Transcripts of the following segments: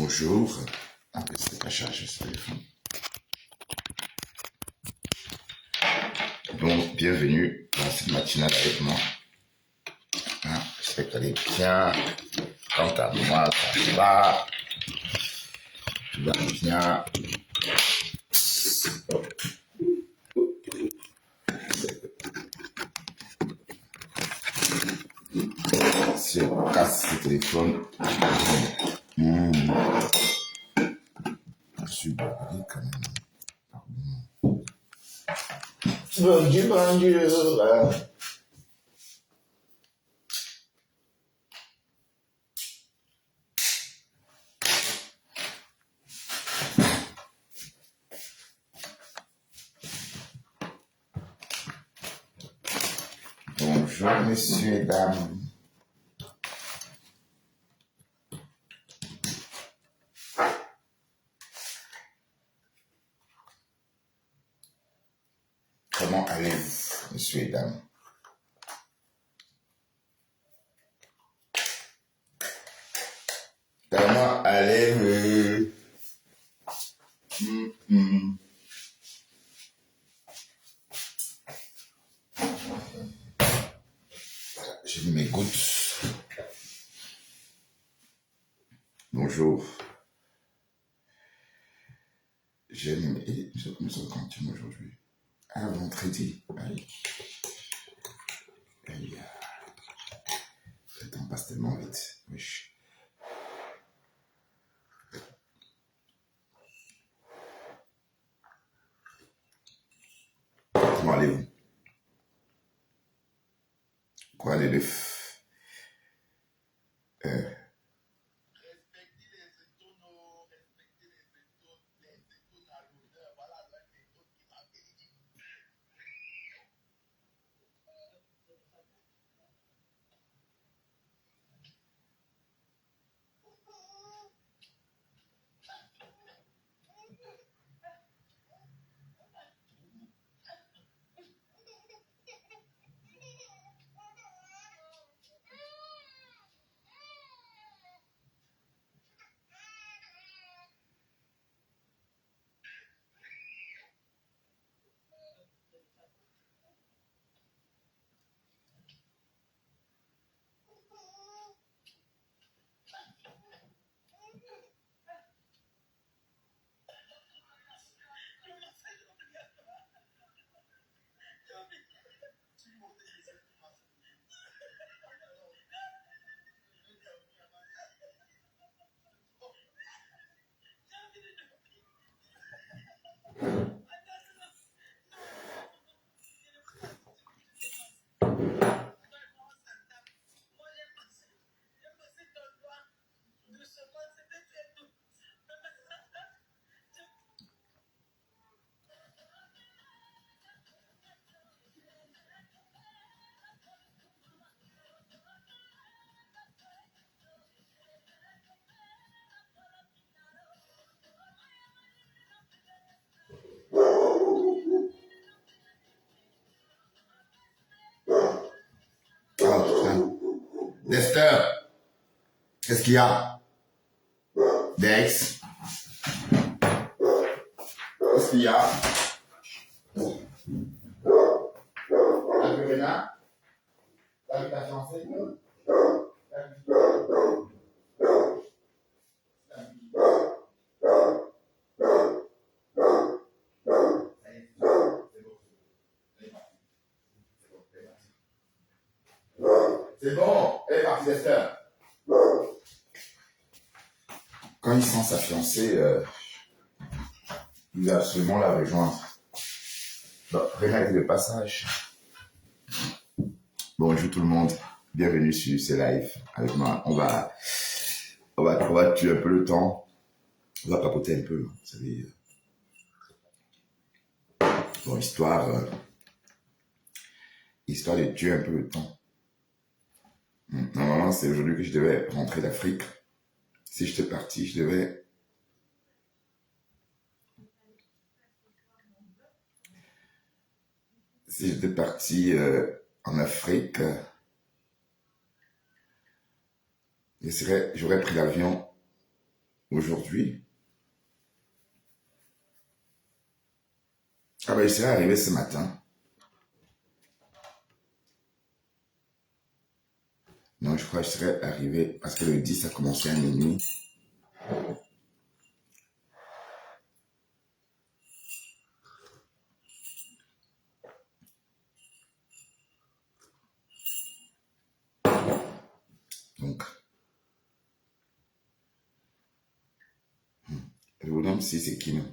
Bonjour. Ah, c'est pas chargé ce téléphone. Donc, bienvenue dans cette matinale avec moi. J'espère que vous allez bien. Quant à moi, ça va. Tout va bien. Si je casse ce téléphone, je suis barbé quand même. Bonjour. Bonjour, messieurs et dames. Comment allez-vous, messieurs et dames? Comment allez-vous? J'ai mis mes gouttes. Bonjour. J'ai mis mes... Nous sommes quand aujourd'hui? Ah, vendredi. Aïe. Aïe. Le temps passe tellement vite. Wesh. Comment allez-vous? Quoi, les deux? Ah, putain. Dexter, qu'est-ce qu'il y a? Dex, qu'est-ce qu'il y a? Alberena, t'as vu ta fiancée? C'est bon, elle est partie, Dexter. Quand il sent sa fiancée, il veut absolument la rejoindre. Bon, Réna est de passage. Bonjour tout le monde, bienvenue sur ce live avec moi. On va tuer un peu le temps. On va papoter un peu, vous savez. Bon, histoire de tuer un peu le temps. Normalement, c'est aujourd'hui que je devais rentrer d'Afrique. Si j'étais parti, Si j'étais parti en Afrique, j'aurais pris l'avion aujourd'hui. Ah ben, il serait arrivé ce matin. Non, je crois que je serais arrivé parce que le 10 a commencé à minuit. Donc, le bonhomme, si c'est qui, non?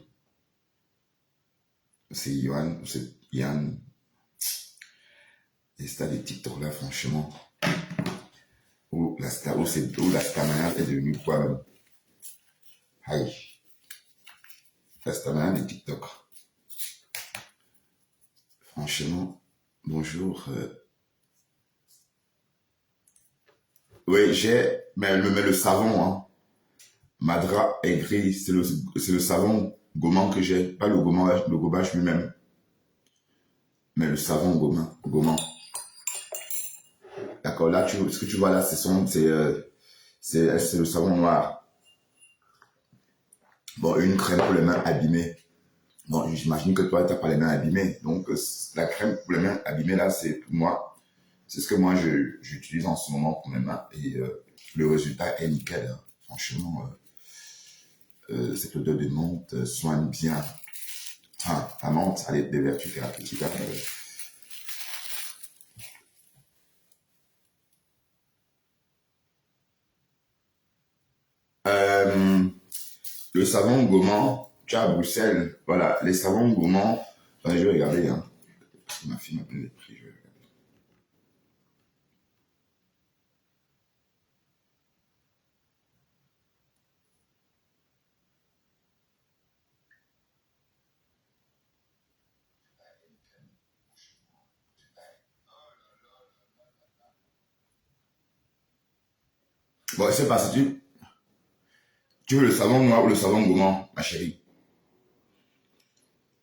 C'est Yohan ou c'est Yann? Et ça, des TikTok là, franchement. Où la star, où la stamina est devenue quoi même? Aïe. La stamina des TikTok. Franchement, bonjour. Oui, mais le savon, hein. Madra aigri, c'est le savon gommant que j'ai, pas le gommage lui-même, mais le savon gommant. D'accord, là, ce que tu vois là, c'est le savon noir. Bon, une crème pour les mains abîmées. Bon, j'imagine que toi, tu n'as pas les mains abîmées. Donc, la crème pour les mains abîmées, là, c'est pour moi, c'est ce que moi, j'utilise en ce moment pour mes mains. Et le résultat est nickel, hein. Franchement, cette odeur de menthe soigne bien. Enfin, la menthe a des vertus thérapeutiques. Hein. Euh, le savon gommant, tu as à Bruxelles, voilà, les savons gommants, enfin, je vais regarder, hein. Ma fille m'appelle les prix, je vais regarder. Bon, c'est pas si tu veux le savon noir ou le savon gommant, ma chérie.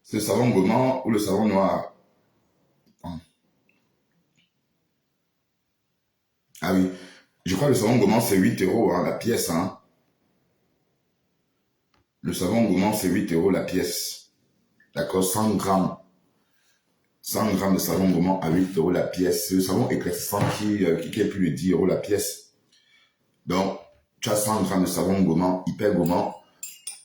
C'est le savon gommant ou le savon noir. Ah oui, je crois que le savon gommant, c'est 8 € hein, la pièce. Hein. Le savon gommant, c'est 8 € la pièce. D'accord, 100 grammes. 100 grammes de savon gommant à 8 € la pièce. C'est le savon éclaircissant qui est plus de 10 € la pièce. Donc, tu as 100 grammes de savon gommant, hyper gommant.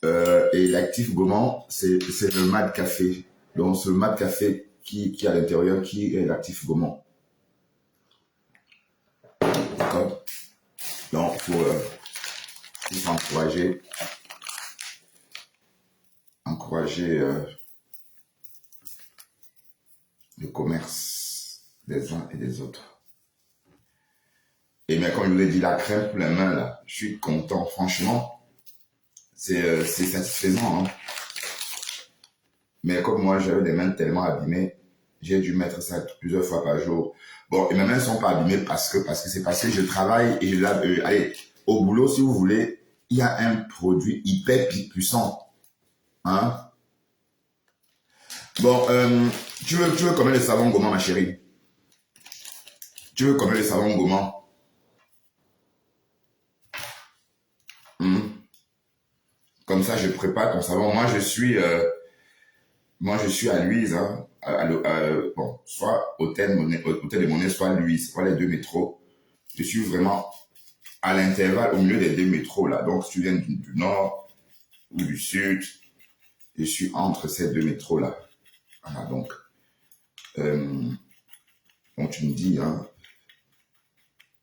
Et l'actif gommant, c'est le mat café. Donc, c'est le mat café qui à l'intérieur, qui est l'actif gommant. D'accord. Donc, pour encourager le commerce des uns et des autres. Et mais comme je vous l'ai dit, la crème pour les mains, là, je suis content. Franchement, c'est satisfaisant. Hein. Mais comme moi, j'avais les mains tellement abîmées, j'ai dû mettre ça plusieurs fois par jour. Bon, et mes mains ne sont pas abîmées parce que c'est parce que je travaille et je lave. Allez, au boulot, si vous voulez, il y a un produit hyper puissant. Hein? Bon, tu veux combien de savon gommant, ma chérie? Tu veux combien de savon gommant? Comme ça, je prépare ton savon. Moi, je suis à Louise, hein, bon, soit Hôtel de Monnaie, soit Louise, soit les deux métros. Je suis vraiment à l'intervalle, au milieu des deux métros, là. Donc, si tu viens du nord ou du sud, je suis entre ces deux métros-là. Voilà, euh, donc tu me dis, hein.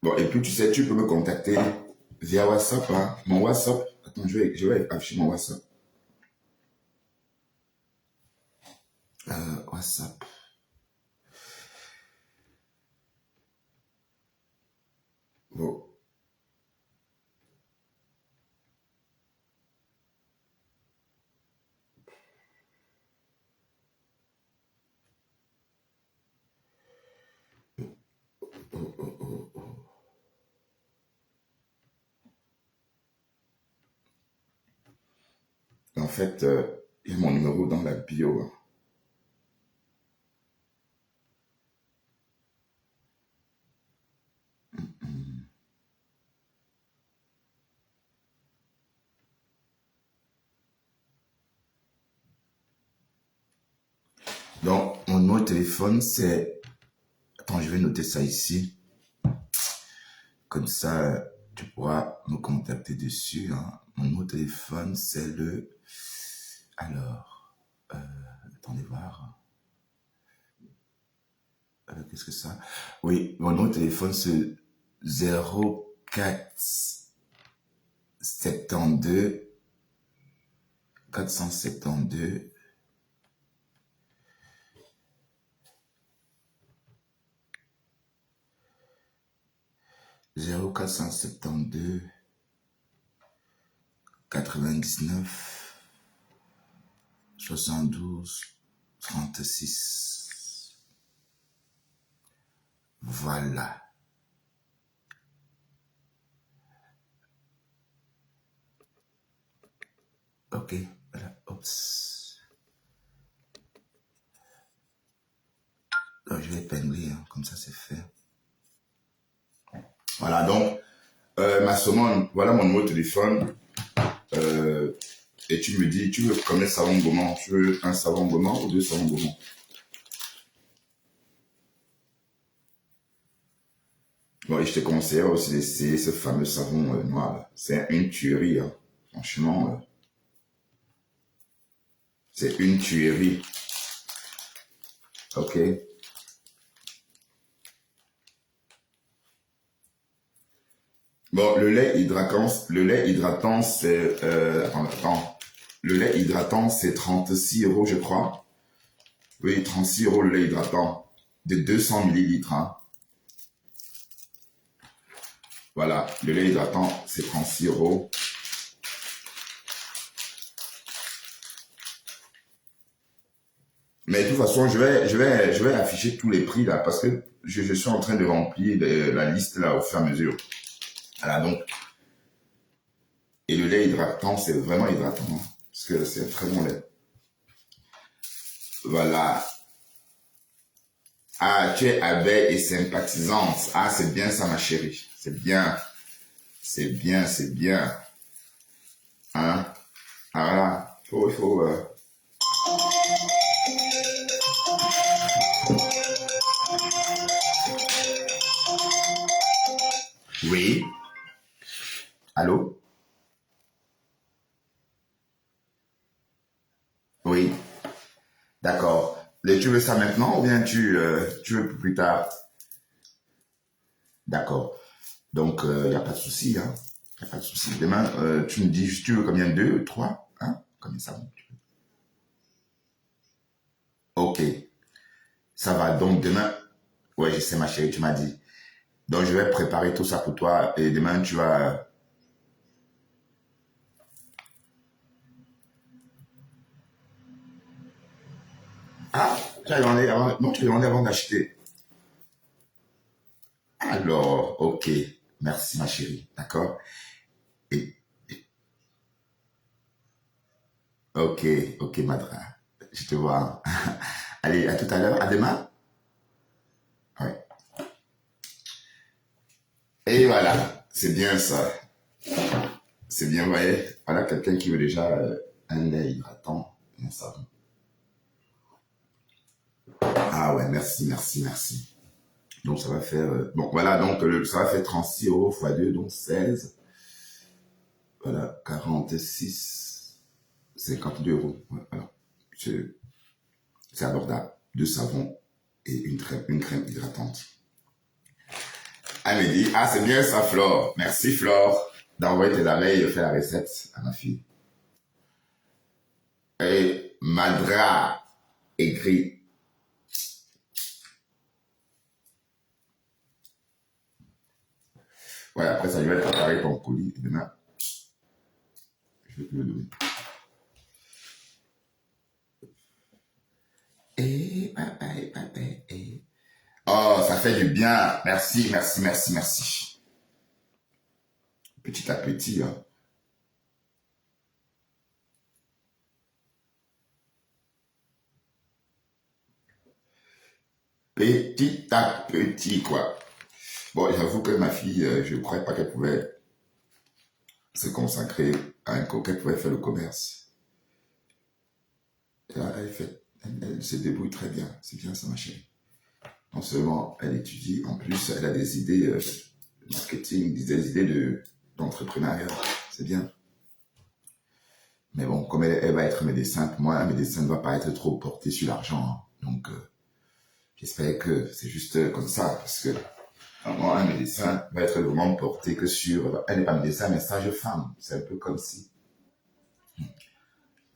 Bon, et puis, tu sais, tu peux me contacter via WhatsApp, hein. Mon WhatsApp, attends, je vais afficher mon WhatsApp. WhatsApp. Bon. En fait, il y a mon numéro dans la bio. Hein. Donc, mon numéro de téléphone, c'est... Attends, je vais noter ça ici. Comme ça, tu pourras me contacter dessus. Hein. Mon numéro de téléphone, c'est le... Alors, attendez voir. Qu'est-ce que ça? Oui, mon numéro de téléphone, c'est 04 72 472 0472 99 72 36. Voilà. Ok, voilà, oups. Alors, je vais épingler, hein, comme ça c'est fait. Voilà, donc, ma Somone, voilà mon numéro de téléphone. Et tu me dis, tu veux combien de savon gommant? Tu veux un savon gommant ou deux savons gommants? Bon, et je te conseille aussi d'essayer ce fameux savon noir là. C'est une tuerie, hein. Franchement, c'est une tuerie. Ok. Bon, le lait hydratant, c'est, attends. Le lait hydratant, c'est 36 euros, je crois. Oui, 36 euros le lait hydratant de 200 millilitres. Hein. Voilà, le lait hydratant, c'est 36 euros. Mais de toute façon, je vais afficher tous les prix là parce que je suis en train de remplir la liste là au fur et à mesure. Voilà, donc, et le lait hydratant, c'est vraiment hydratant, hein, parce que c'est un très bon lait. Voilà. Ah, tu es abeille et sympathisante. Ah, c'est bien ça, ma chérie. C'est bien. C'est bien, c'est bien. Hein? Ah, voilà. Il faut. Oui. Allô? Oui. D'accord. Tu veux ça maintenant ou bien tu veux plus tard? D'accord. Donc, il n'y a pas de souci, hein. Il n'y a pas de souci. Demain, tu me dis, tu veux combien? Deux, trois? Hein? Combien ça va? Ok. Ça va. Donc, demain, ouais, je sais, ma chérie, tu m'as dit. Donc, je vais préparer tout ça pour toi et demain, tu vas... Ah, tu as demandé avant... Non, tu as demandé avant d'acheter. Alors, ok. Merci, ma chérie. D'accord? Et, ok, ok, Madra. Je te vois. Allez, à tout à l'heure. À demain. Ouais. Et voilà. C'est bien ça. C'est bien, vous voyez. Voilà quelqu'un qui veut déjà un lait hydratant. Un savon. Ah ouais, merci, merci, merci. Donc, ça va faire... bon, voilà. Donc, ça va faire 36 euros x 2, donc 16. Voilà, 46, 52 euros. Ouais, voilà. C'est abordable. Deux savons et une crème hydratante. Elle me dit, ah, c'est bien ça, Flore. Merci, Flore, d'envoyer tes abeilles et de faire la recette à ma fille. Et Madra écrit. Ouais, après ça, je vais préparer ton colis. Demain, je vais te le donner. Oh, ça fait du bien. Merci, merci, merci, merci. Petit à petit, hein. Petit à petit, quoi. Bon, j'avoue que ma fille, je ne croyais pas qu'elle pouvait se consacrer à qu'elle pouvait faire le commerce. Et là, Elle se débrouille très bien. C'est bien ça, ma chérie. Non seulement elle étudie, en plus, elle a des idées de marketing, des idées d'entrepreneuriat. C'est bien. Mais bon, comme elle va être médecin, pour moi, un médecin ne va pas être trop porté sur l'argent. Hein. Donc, j'espère que c'est juste comme ça, parce que moi, un médecin va être vraiment porté que sur... Elle n'est pas médecin, mais sage-femme. C'est un peu comme si... Ma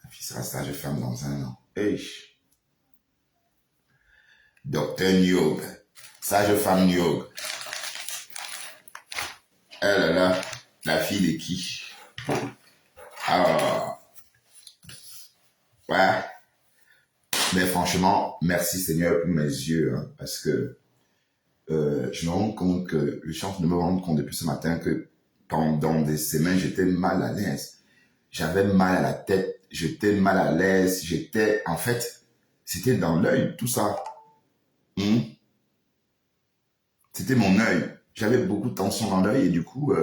fille sera sage-femme dans 1 an. Hey. Docteur Nyog. Sage-femme Nyog. Elle là là, la fille de qui? Ah, ouais. Mais franchement, merci Seigneur pour mes yeux, hein, parce que je me rends compte que, je suis en train de me rendre compte depuis ce matin que pendant des semaines, j'étais mal à l'aise. J'avais mal à la tête, j'étais mal à l'aise, en fait, c'était dans l'œil, tout ça. C'était mon œil. J'avais beaucoup de tension dans l'œil et du coup,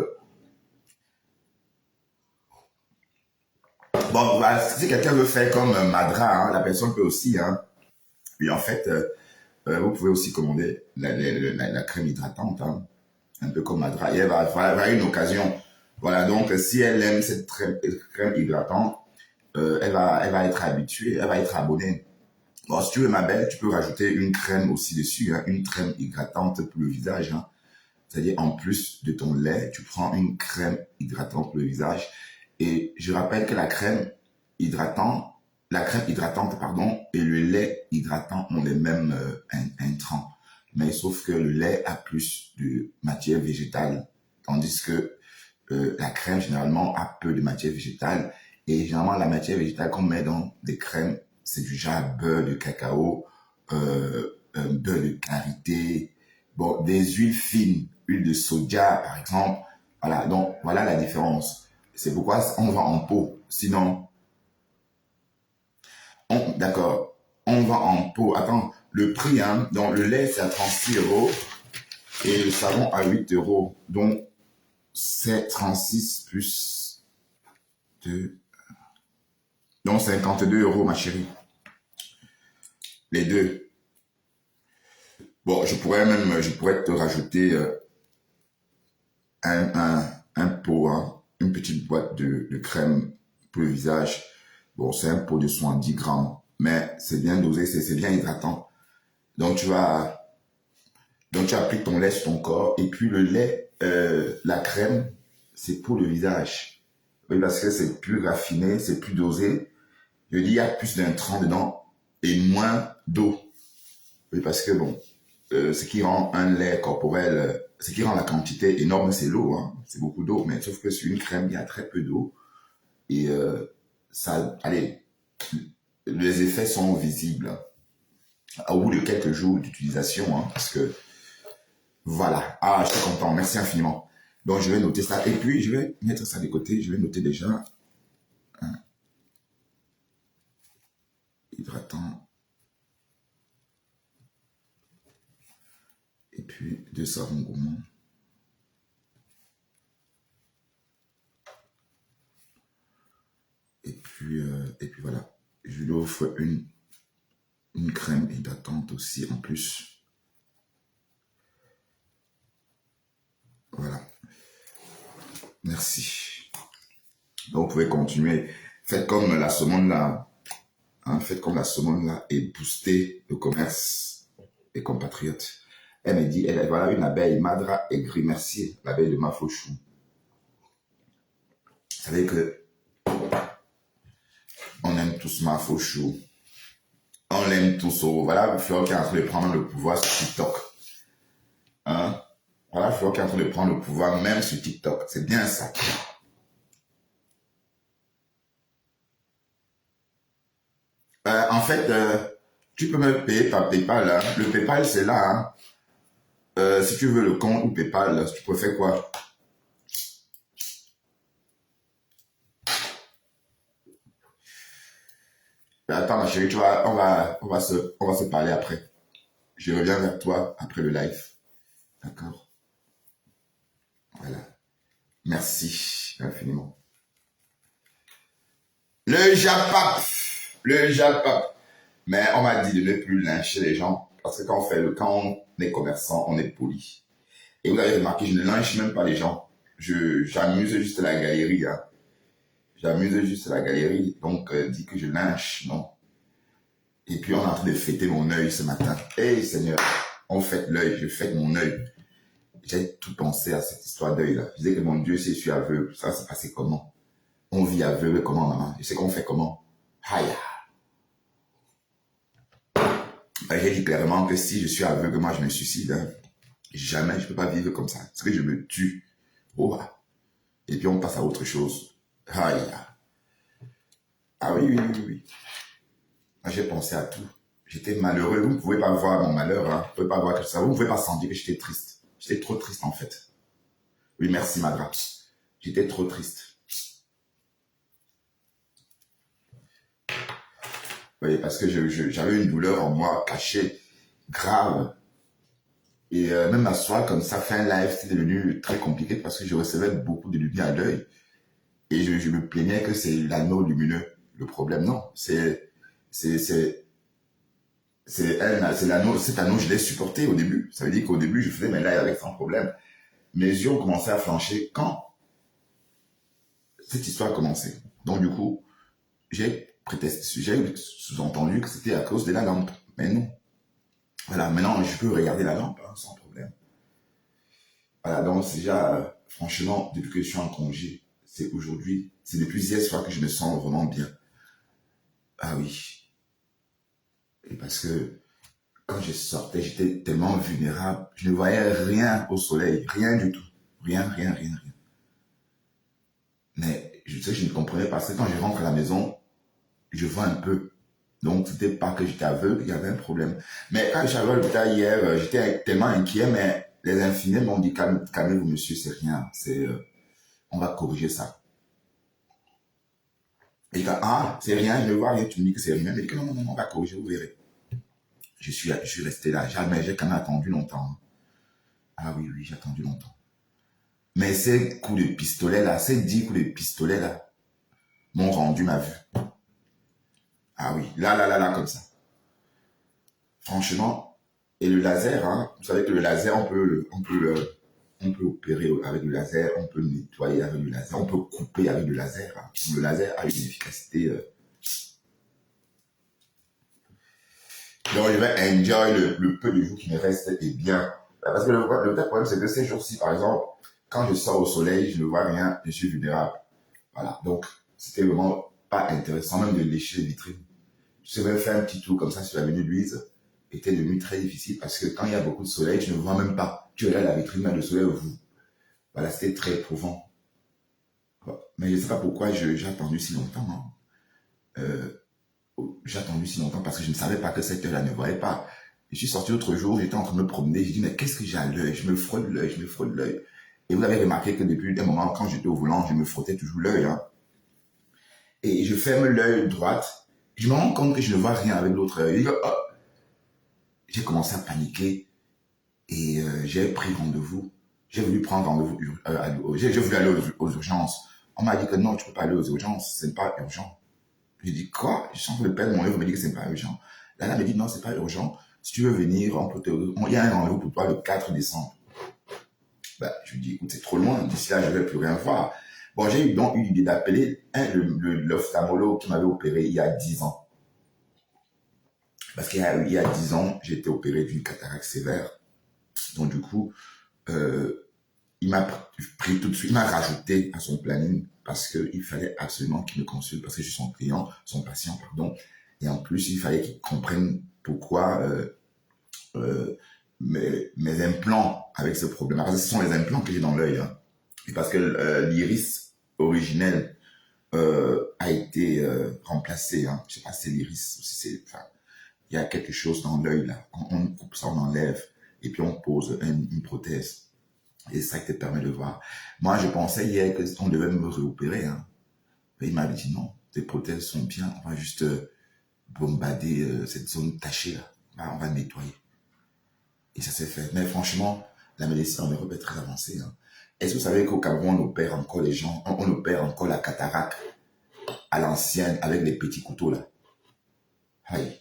bon, bah, si quelqu'un veut faire comme Madra, hein, la personne peut aussi, hein. Et en fait, vous pouvez aussi commander la crème hydratante, hein, un peu comme Madra. Et elle va avoir une occasion. Voilà, donc si elle aime cette crème hydratante, elle va être habituée, elle va être abonnée. Bon, si tu veux, ma belle, tu peux rajouter une crème aussi dessus, hein, une crème hydratante pour le visage. Hein. C'est-à-dire, en plus de ton lait, tu prends une crème hydratante pour le visage. Et je rappelle que la crème hydratante, pardon, et le lait hydratant ont les mêmes intrants. Mais sauf que le lait a plus de matière végétale, tandis que la crème, généralement, a peu de matière végétale. Et généralement, la matière végétale qu'on met dans des crèmes, c'est du genre beurre de cacao, beurre de karité, bon, des huiles fines, huile de soja, par exemple. Voilà, donc voilà la différence. C'est pourquoi on vend en pot. Sinon, d'accord, on vend en pot. Attends, le prix, hein, donc le lait, c'est à 36 euros et le savon à 8 euros. Donc, c'est 36 plus 2. Donc, 52 euros, ma chérie. Les deux. Bon, je pourrais te rajouter un pot, hein, une petite boîte de crème pour le visage. Bon, c'est un pot de 70 grammes, mais c'est bien dosé, c'est bien hydratant. Donc, tu appliques ton lait sur ton corps et puis le lait, la crème, c'est pour le visage. Oui, parce que c'est plus raffiné, c'est plus dosé. Je dis, il y a plus d'intrants dedans et moins d'eau. Oui, parce que bon, ce qui rend un lait corporel, ce qui rend la quantité énorme, c'est l'eau. Hein. C'est beaucoup d'eau, mais sauf que sur une crème, il y a très peu d'eau. Et ça, allez, les effets sont visibles au bout de quelques jours d'utilisation. Hein, parce que, voilà. Ah, je suis content. Merci infiniment. Donc, je vais noter ça. Et puis, je vais mettre ça de côté. Je vais noter déjà un hydratant. Et puis, 2 savons gourmands. Et puis voilà. Je lui offre une crème hydratante aussi en plus. Voilà. Merci. Donc, vous pouvez continuer. Faites comme la semonde là. Hein, faites comme la semonde là et boostez le commerce des compatriotes. Elle me dit, voilà une abeille, Madra aigri, merci, l'abeille de Mafochou. Vous savez que on aime tous Mafochou. On l'aime tous. Voilà, Fleur qui est en train de prendre le pouvoir sur TikTok. Hein? Voilà, Fleur qui est en train de prendre le pouvoir même sur TikTok. C'est bien ça. En fait, tu peux me payer par PayPal. Hein. Le PayPal, c'est là. Hein. Si tu veux le compte ou PayPal, tu préfères quoi? Attends, ma chérie, tu vois, on va se parler après. Je reviens vers toi après le live. D'accord? Voilà. Merci infiniment. Le Japap. Le Japap. Mais on m'a dit de ne plus lyncher les gens parce que quand on est commerçant, on est poli. Et vous avez remarqué, je ne lynche même pas les gens. J'amuse juste la galerie. Hein. J'amuse juste la galerie. Donc, dit que je lynche, non. Et puis, on est en train de fêter mon œil ce matin. Hey Seigneur, on fête l'œil, je fête mon œil. J'ai tout pensé à cette histoire d'œil-là. Je disais que mon Dieu, si je suis aveugle, ça s'est passé comment? On vit aveugle comment, maman? Je sais qu'on fait comment? Aïe. Ben, j'ai dit clairement que si je suis aveugle, moi, je me suicide. Hein. Jamais, je ne peux pas vivre comme ça. C'est que je me tue. Oh, et puis, on passe à autre chose. Aïe. Ah oui, oui, oui, oui. Moi, j'ai pensé à tout. J'étais malheureux. Vous ne pouvez pas voir mon malheur. Hein. Vous ne pouvez pas voir que ça. Vous ne pouvez pas sentir que j'étais triste. J'étais trop triste, en fait. Oui, merci, Magra. J'étais trop triste. Oui, parce que j'avais une douleur en moi cachée, grave. Et même m'asseoir comme ça, faire un live, c'était devenu très compliqué parce que je recevais beaucoup de lumière à l'œil. Et je me plaignais que c'est l'anneau lumineux le problème. Non, c'est l'anneau, cet anneau, je l'ai supporté au début. Ça veut dire qu'au début, je faisais mes lives avec sans problème. Mes yeux ont commencé à flancher quand cette histoire a commencé. Donc du coup, j'ai sous-entendu que c'était à cause de la lampe. Mais non. Voilà, maintenant, je peux regarder la lampe hein, sans problème. Voilà, donc déjà, franchement, depuis que je suis en congé, c'est aujourd'hui, c'est depuis hier soir que je me sens vraiment bien. Ah oui. Et parce que quand je sortais, j'étais tellement vulnérable. Je ne voyais rien au soleil, rien du tout. Rien, rien, rien, rien. Mais je sais que je ne comprenais pas. C'est quand je rentre à la maison, je vois un peu. Donc, c'était pas que j'étais aveugle, il y avait un problème. Mais quand j'arrive à l'hôpital hier, j'étais tellement inquiet, mais les infirmiers m'ont dit, calmez-vous, monsieur, c'est rien. On va corriger ça. Et il dit, ah, c'est rien, je ne vois rien, tu me dis que c'est rien. Mais il dit, non, non, non, on va corriger, vous verrez. Je suis resté là, jamais, j'ai quand même attendu longtemps. Ah oui, oui, j'ai attendu longtemps. Mais ces coups de pistolet là, ces 10 coups de pistolet là, m'ont rendu ma vue. Ah oui, là, comme ça. Franchement, et le laser, hein, vous savez que le laser, on peut opérer avec le laser, on peut nettoyer avec le laser, on peut couper avec le laser. Hein. Le laser a une efficacité. Donc, je vais enjoy le peu de jours qui me reste et bien. Parce que le vrai problème, c'est que ces jours-ci, par exemple, quand je sors au soleil, je ne vois rien, je suis vulnérable. Voilà. Donc, c'était vraiment pas intéressant, même de lécher les vitrines. Je vais faire un petit tour comme ça sur l'avenue Louise. Était devenu très difficile parce que quand il y a beaucoup de soleil, tu ne vois même pas. Tu regardes la vitrine, mais le soleil vous. Voilà, c'était très éprouvant. Mais je ne sais pas pourquoi j'ai attendu si longtemps. Hein. J'ai attendu si longtemps parce que je ne savais pas que cette heure-là ne voyait pas. Je suis sorti l'autre jour, j'étais en train de me promener, j'ai dit, mais qu'est-ce que j'ai à l'œil? Je me frotte l'œil. Et vous avez remarqué que depuis un moment, quand j'étais au volant, je me frottais toujours l'œil. Hein. Et je ferme l'œil droite, je me rends compte que je ne vois rien avec l'autre œil. Oh. J'ai commencé à paniquer et j'ai pris rendez-vous. J'ai voulu prendre rendez-vous, j'ai voulu aller aux urgences. On m'a dit que non, tu ne peux pas aller aux urgences, ce n'est pas urgent. J'ai dit, quoi? Je sens que le père de mon livre me dit que c'est pas urgent. Là, me dit, non, c'est pas urgent. Si tu veux venir, il y a un rendez-vous pour toi le 4 décembre. Ben, je lui dis, écoute, c'est trop loin. D'ici là, je ne vais plus rien voir. Bon, j'ai donc eu l'idée d'appeler l'ophtalmologue qui m'avait opéré il y a 10 ans. Parce qu'il y a 10 ans, j'ai été opéré d'une cataracte sévère. Donc, du coup, il m'a pris tout de suite, il m'a rajouté à son planning parce qu'il fallait absolument qu'il me consulte parce que je suis son patient, pardon. Et en plus, il fallait qu'il comprenne pourquoi mes implants avec ce problème. Parce que ce sont les implants que j'ai dans l'œil. Hein. Et parce que l'iris originel a été remplacé. Hein. Je sais pas si c'est l'iris ou si c'est... Enfin, il y a quelque chose dans l'œil là. On coupe ça, on enlève. Et puis on pose une prothèse. Et c'est ça qui te permet de voir. Moi, je pensais hier qu'on devait me réopérer. Hein. Mais il m'avait dit non, tes prothèses sont bien. On va juste bombarder cette zone tachée là. On va nettoyer. Et ça s'est fait. Mais franchement, la médecine en Europe est très avancée. Hein. Est-ce que vous savez qu'au Cameroun, on opère encore les gens, on opère encore la cataracte à l'ancienne avec les petits couteaux là. Aïe.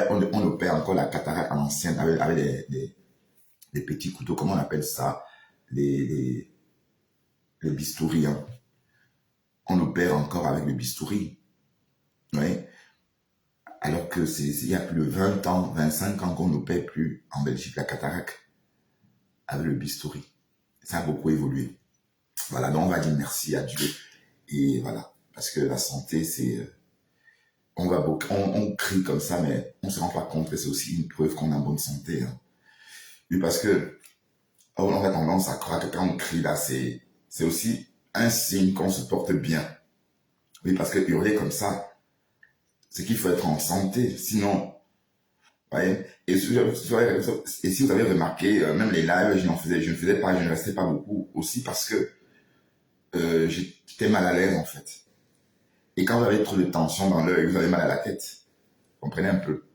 on opère encore la cataracte à l'ancienne avec des petits couteaux, comment on appelle ça? Les bistouris, hein. On opère encore avec le bistouri. Oui. Alors que il y a plus de 20 ans, 25 ans qu'on n'opère plus en Belgique la cataracte avec le bistouri. Ça a beaucoup évolué. Voilà, donc on va dire merci à Dieu. Et voilà, parce que la santé, c'est... on crie comme ça, mais on ne se rend pas compte que c'est aussi une preuve qu'on est en bonne santé. Hein. Oui, parce que on a tendance à croire que quand on crie là, c'est aussi un signe qu'on se porte bien. Oui, parce que hurler comme ça, c'est qu'il faut être en santé. Sinon, voyez, et si vous avez remarqué, même les lives, je ne faisais pas, je ne restais pas beaucoup aussi parce que j'étais mal à l'aise en fait. Et quand vous avez trop de tension dans l'œil, vous avez mal à la tête. Comprenez un peu.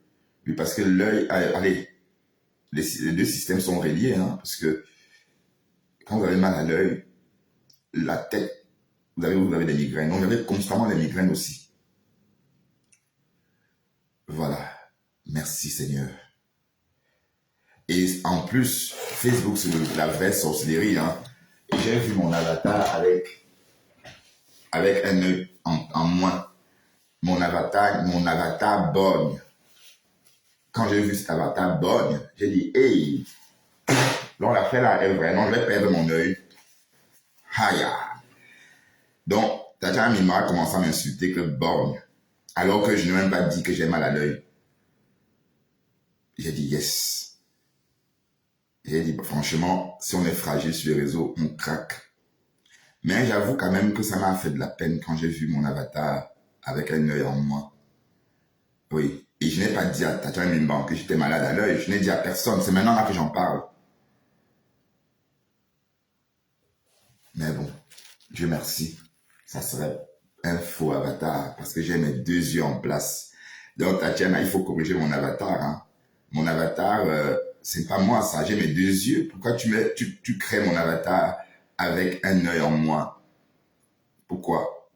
Oui, parce que l'œil, allez, les deux systèmes sont reliés, hein, parce que quand vous avez mal à l'œil, la tête, vous avez des migraines. Donc, vous avez constamment des migraines aussi. Voilà. Merci Seigneur. Et en plus, Facebook, c'est la vraie sorcellerie. Hein. Et j'ai vu mon avatar avec un œil en moins. Mon avatar borgne. Quand j'ai vu cet avatar borgne, j'ai dit, hey, donc l'affaire là est vraie. Non, je vais perdre mon œil. Haya. Donc, Tatiana Mima a commencé à m'insulter que borgne. Alors que je n'ai même pas dit que j'ai mal à l'œil. J'ai dit yes. J'ai dit, franchement, si on est fragile sur les réseaux, on craque. Mais j'avoue quand même que ça m'a fait de la peine quand j'ai vu mon avatar avec un œil en moi. Oui. Et je n'ai pas dit à Tatiana Mimban que j'étais malade à l'œil. Je n'ai dit à personne. C'est maintenant là que j'en parle. Mais bon, Dieu merci. Ça serait un faux avatar parce que j'ai mes deux yeux en place. Donc, Tatiana, il faut corriger mon avatar. Hein. Mon avatar, c'est pas moi ça. J'ai mes deux yeux. Pourquoi tu crées mon avatar avec un œil en moins? Pourquoi?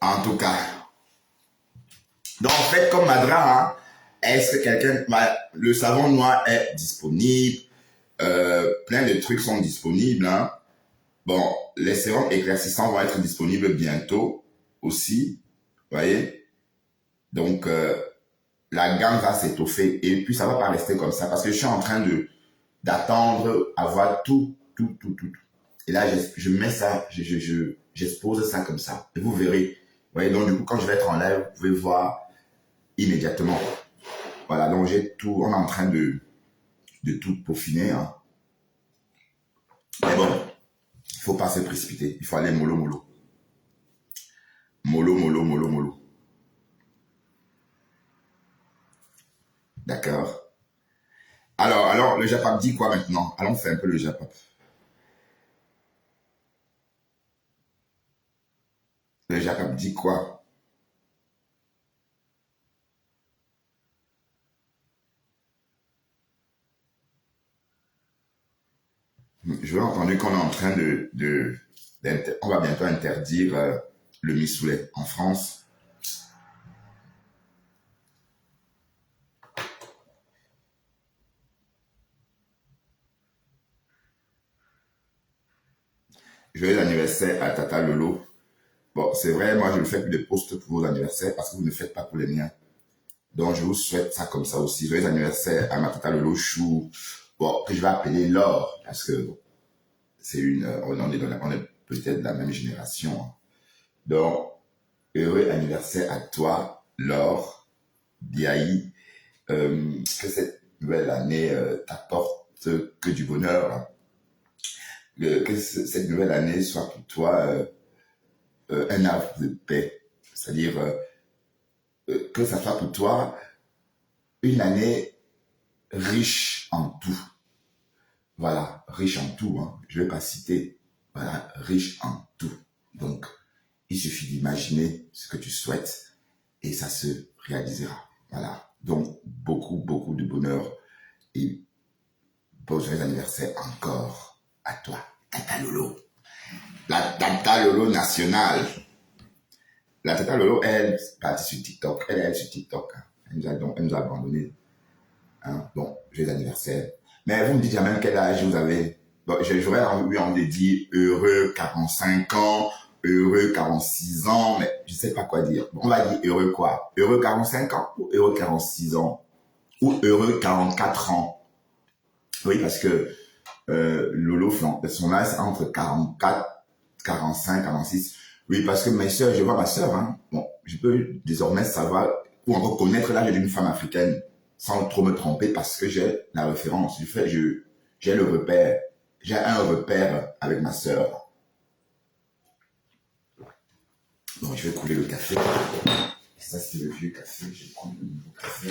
En tout cas. Donc, faites comme Madra. Hein. Est-ce que quelqu'un... Le savon noir est disponible. Plein de trucs sont disponibles. Hein. Bon, les sérums éclaircissants vont être disponibles bientôt aussi. Vous voyez? Donc, la gamme va s'étoffer. Et puis, ça va pas rester comme ça. Parce que je suis en train d'attendre à voir tout. Et là, je mets ça, j'expose ça comme ça. Et vous verrez. Vous voyez, donc du coup, quand je vais être en live, vous pouvez voir immédiatement. Voilà, donc j'ai tout, on est en train de tout peaufiner. Hein. Mais bon, il ne faut pas se précipiter. Il faut aller mollo. Mollo. D'accord. Alors, le Japap dit quoi maintenant? Allons faire un peu le Japap. Le Japap dit quoi? Je vais entendu qu'on est en train on va bientôt interdire le missoulet en France. Joyeux anniversaire à Tata Lolo. Bon, c'est vrai, moi je ne fais plus de posts pour vos anniversaires parce que vous ne faites pas pour les miens. Donc je vous souhaite ça comme ça aussi. Joyeux anniversaire à ma Tata Lolo Chou. Bon, que je vais appeler Laure parce que c'est on est peut-être de la même génération. Hein. Donc, heureux anniversaire à toi, Laure, Biaï. Que cette nouvelle année t'apporte que du bonheur. Hein. Que cette nouvelle année soit pour toi un havre de paix. C'est-à-dire que ça soit pour toi une année riche en tout. Voilà, riche en tout. Hein. Je ne vais pas citer. Voilà, riche en tout. Donc, il suffit d'imaginer ce que tu souhaites et ça se réalisera. Voilà. Donc, beaucoup de bonheur et bon anniversaire encore à toi, Tata Lolo. La Tata Lolo nationale. La tata Lolo, elle est partie sur TikTok. Elle est sur TikTok. Hein. Elle nous a abandonnés. Hein. Bon, joyeux anniversaire. Mais vous me dites jamais quel âge vous avez. Bon, j'aurais envie de dire heureux 45 ans, heureux 46 ans, mais je sais pas quoi dire. Bon, on va dire heureux quoi? Heureux 45 ans ou heureux 46 ans? Ou heureux 44 ans? Oui, parce que Lolo, son âge, c'est entre 44, 45, 46. Oui, parce que mes sœurs, je vois ma sœur, hein. Bon, je peux désormais savoir ou encore connaître l'âge d'une femme africaine sans trop me tromper parce que j'ai la référence. J'ai le repère. J'ai un repère avec ma sœur. Bon, je vais couler le café. Ça, c'est le vieux café. Je vais prendre le nouveau café.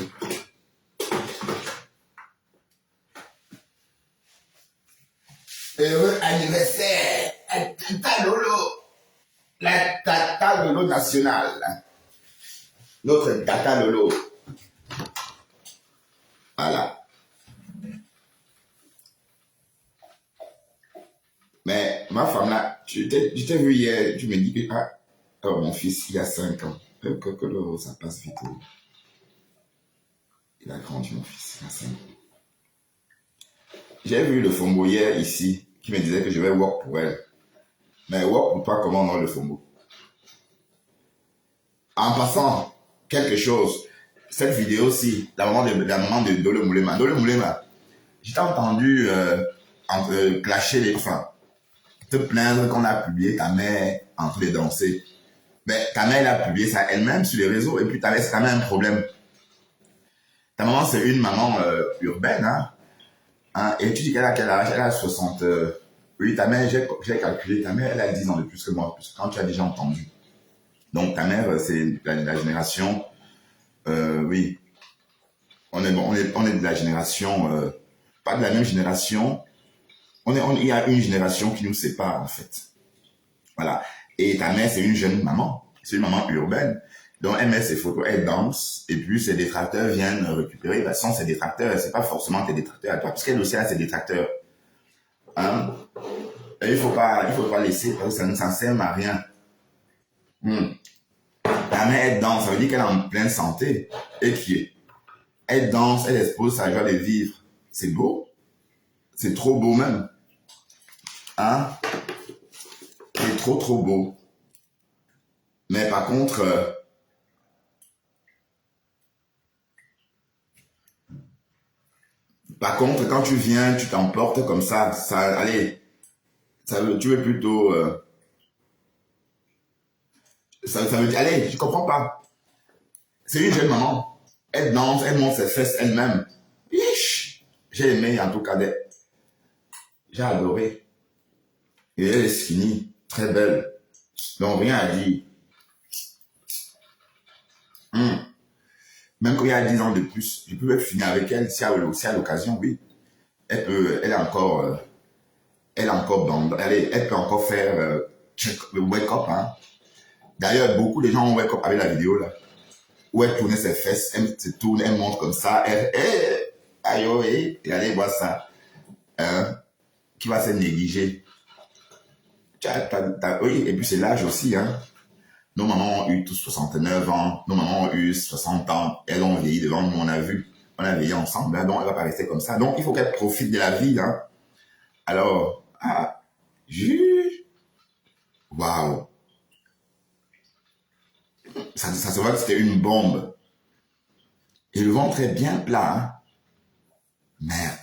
Heureux anniversaire à Tata Lolo. La Tata Lolo nationale. Notre Tata Lolo. Voilà. Mais ma femme là, je t'ai vu hier, tu me dis que mon fils, il a 5 ans. Ça passe vite. Il a grandi, mon fils, il a 5 ans. J'ai vu le Fombo hier ici, qui me disait que je vais work pour elle. Mais work pour toi, comment non le Fombo? En passant, quelque chose, cette vidéo-ci, la maman de Dole Moulema. Dole Moulema, je t'ai entendu clasher les femmes, te plaindre qu'on a publié ta mère en train de danser. Mais ta mère, elle a publié ça elle-même sur les réseaux, et puis ta mère, c'est quand même un problème. Ta maman, c'est une maman urbaine, hein, et tu dis qu'elle a quel âge? Elle a 60... oui, ta mère, j'ai calculé, ta mère, elle a 10 ans de plus que moi, quand tu as déjà entendu. Donc ta mère, c'est la génération... oui, on est de la génération... pas de la même génération. Il y a une génération qui nous sépare, en fait. Voilà. Et ta mère, c'est une jeune maman. C'est une maman urbaine. Donc, elle met ses photos, elle danse, et puis ses détracteurs viennent récupérer. Bah, sans ses détracteurs, c'est pas forcément tes détracteurs à toi, parce qu'elle aussi a ses détracteurs. Hein? Et il faut pas laisser, parce que ça ne sert à rien. Ta mère, elle danse, ça veut dire qu'elle est en pleine santé. Et elle danse, elle expose sa joie de vivre. C'est beau. C'est trop beau même. Hein? C'est trop, trop beau. Mais par contre, quand tu viens, tu t'emportes comme ça, allez, tu veux plutôt, ça veut dire, allez, je comprends pas. C'est une jeune maman. Elle danse, elle monte ses fesses elle-même. J'ai aimé, en tout cas, j'ai adoré. Et elle est skinny, très belle. Donc, rien à dire. Même quand il y a 10 ans de plus, je peux finir avec elle si à l'occasion, oui. Elle est encore, elle peut encore faire le wake-up, hein. D'ailleurs, beaucoup de gens ont wake-up avec la vidéo, là. Où elle tournait ses fesses, elle se tourne, elle monte comme ça, aïe, et allez voir ça. Hein, qui va se négliger. Oui, et puis c'est l'âge aussi, hein. Nos mamans ont eu tous 69 ans, nos mamans ont eu 60 ans, elles ont vieilli devant nous, on a vieilli ensemble, hein, donc elle va pas rester comme ça. Donc il faut qu'elle profite de la vie, hein. Alors, juge, waouh. Ça se voit que c'était une bombe. Et le ventre est bien plat, hein. Merde.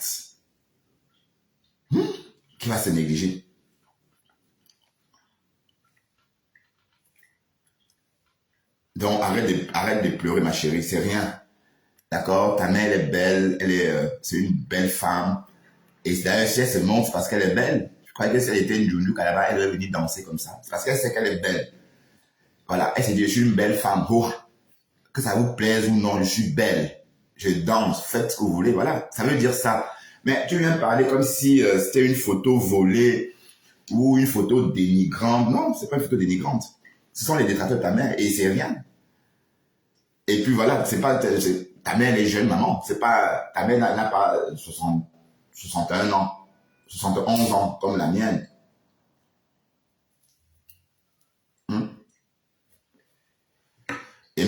Qui va se négliger? Donc, arrête de pleurer, ma chérie, c'est rien. D'accord? Ta mère, elle est belle, c'est une belle femme. Et d'ailleurs, si elle se montre, c'est parce qu'elle est belle. Je croyais que si elle était une joujou, elle aurait venir danser comme ça. C'est parce qu'elle sait qu'elle est belle. Voilà, elle s'est dit, je suis une belle femme. Oh, que ça vous plaise ou non, je suis belle. Je danse, faites ce que vous voulez, voilà. Ça veut dire ça. Mais tu viens parler comme si c'était une photo volée ou une photo dénigrante. Non, c'est pas une photo dénigrante. Ce sont les détracteurs de ta mère et c'est rien. Et puis voilà, c'est pas ta mère, elle est jeune maman. C'est pas ta mère n'a pas 61 ans, 71 ans comme la mienne.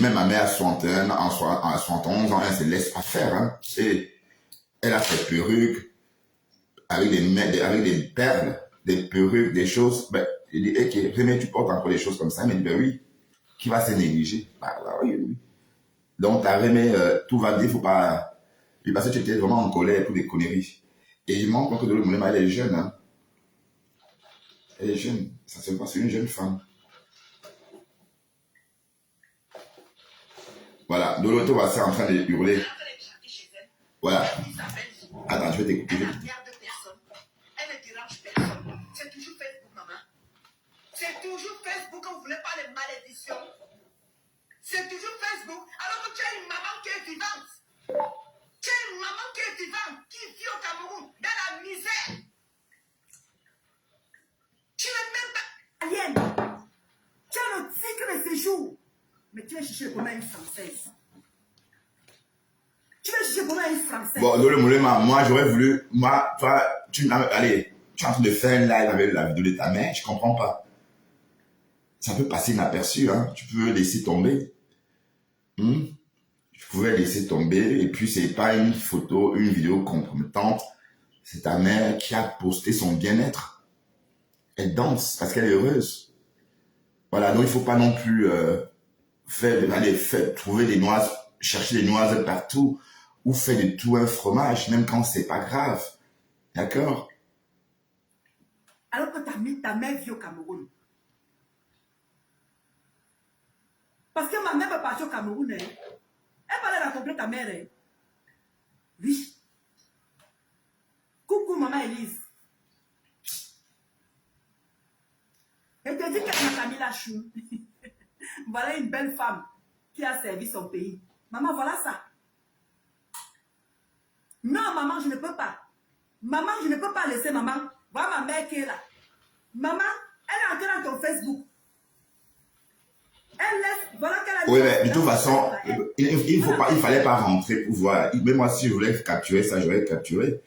même ma mère à 61 ans, à 71 ans, elle se laisse pas faire. Hein. Et elle a ses perruques avec avec des perles, des perruques, des choses. Ben, il dit, ok, Rémi, tu portes encore des choses comme ça. Il me dit, ben oui, qui va se négliger? Bah, oui, oui. Donc, t'as Rémi, tout va bien, faut pas... Puis parce que tu étais vraiment en colère pour des conneries. Et il manque que de le moulin, elle est jeune. Hein. Elle est jeune. Ça se passe, c'est une jeune femme. Voilà, de l'autre, c'est en train de hurler. Voilà. Attends, je vais t'écouter. Elle ne dérange personne. C'est toujours Facebook, maman. C'est toujours Facebook, on ne voulait pas les malédictions. C'est toujours Facebook. Alors que tu as une maman qui est vivante. Tu as une maman qui est vivante, qui vit au Cameroun, dans la misère. Tu n'es même pas alien. Tu as le titre de séjour. Mais tu vas chercher comment une Française. Tu vas chercher comment une Française. Bon, le Moulema, moi j'aurais voulu, moi, toi, allez, tu es en train de faire un live avec la vidéo de ta mère, je comprends pas. Ça peut passer inaperçu, hein. Tu peux laisser tomber. Tu pouvais laisser tomber, et puis c'est pas une photo, une vidéo compromettante. C'est ta mère qui a posté son bien-être. Elle danse parce qu'elle est heureuse. Voilà, donc il faut pas non plus trouver des noises, chercher des noises partout, ou faire de tout un fromage, même quand c'est pas grave. D'accord? Alors que ta mère vit au Cameroun. Parce que ma mère peut partir au Cameroun. Hein. Elle parlait d'accomplir ta mère. Hein. Oui. Coucou, maman Elise. Elle te dit qu'elle m'a mis la chou. Voilà une belle femme qui a servi son pays. Maman, voilà ça. Non, maman, je ne peux pas. Maman, je ne peux pas laisser maman. Voilà ma mère qui est là. Maman, elle est entrée dans ton Facebook. Elle laisse, voilà qu'elle a dit. Oui, mais de toute façon, il fallait pas rentrer pour voir. Même moi, si je voulais capturer ça, j'aurais capturé.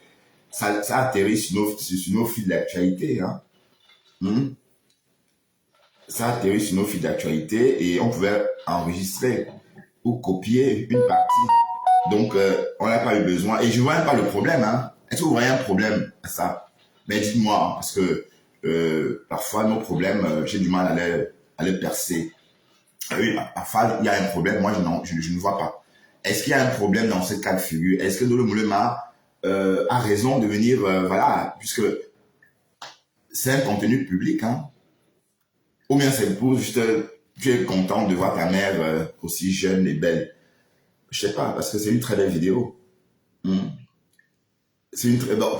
Ça atterrit sur nos fils d'actualité. Hein. Ça atterrit sur nos fils d'actualité et on pouvait enregistrer ou copier une partie. Donc, on n'a pas eu besoin. Et je ne vois même pas le problème. Hein. Est-ce que vous voyez un problème à ça? Mais dites-moi, parce que parfois, nos problèmes, j'ai du mal à les percer. Oui, parfois, il y a un problème. Moi, je ne vois pas. Est-ce qu'il y a un problème dans ce cas de figure? Est-ce que Dolo Moulema a raison de venir, voilà, puisque c'est un contenu public, hein? Ou bien c'est pour juste, tu es content de voir ta mère aussi jeune et belle. Je sais pas, parce que c'est une très belle vidéo. C'est une très bon,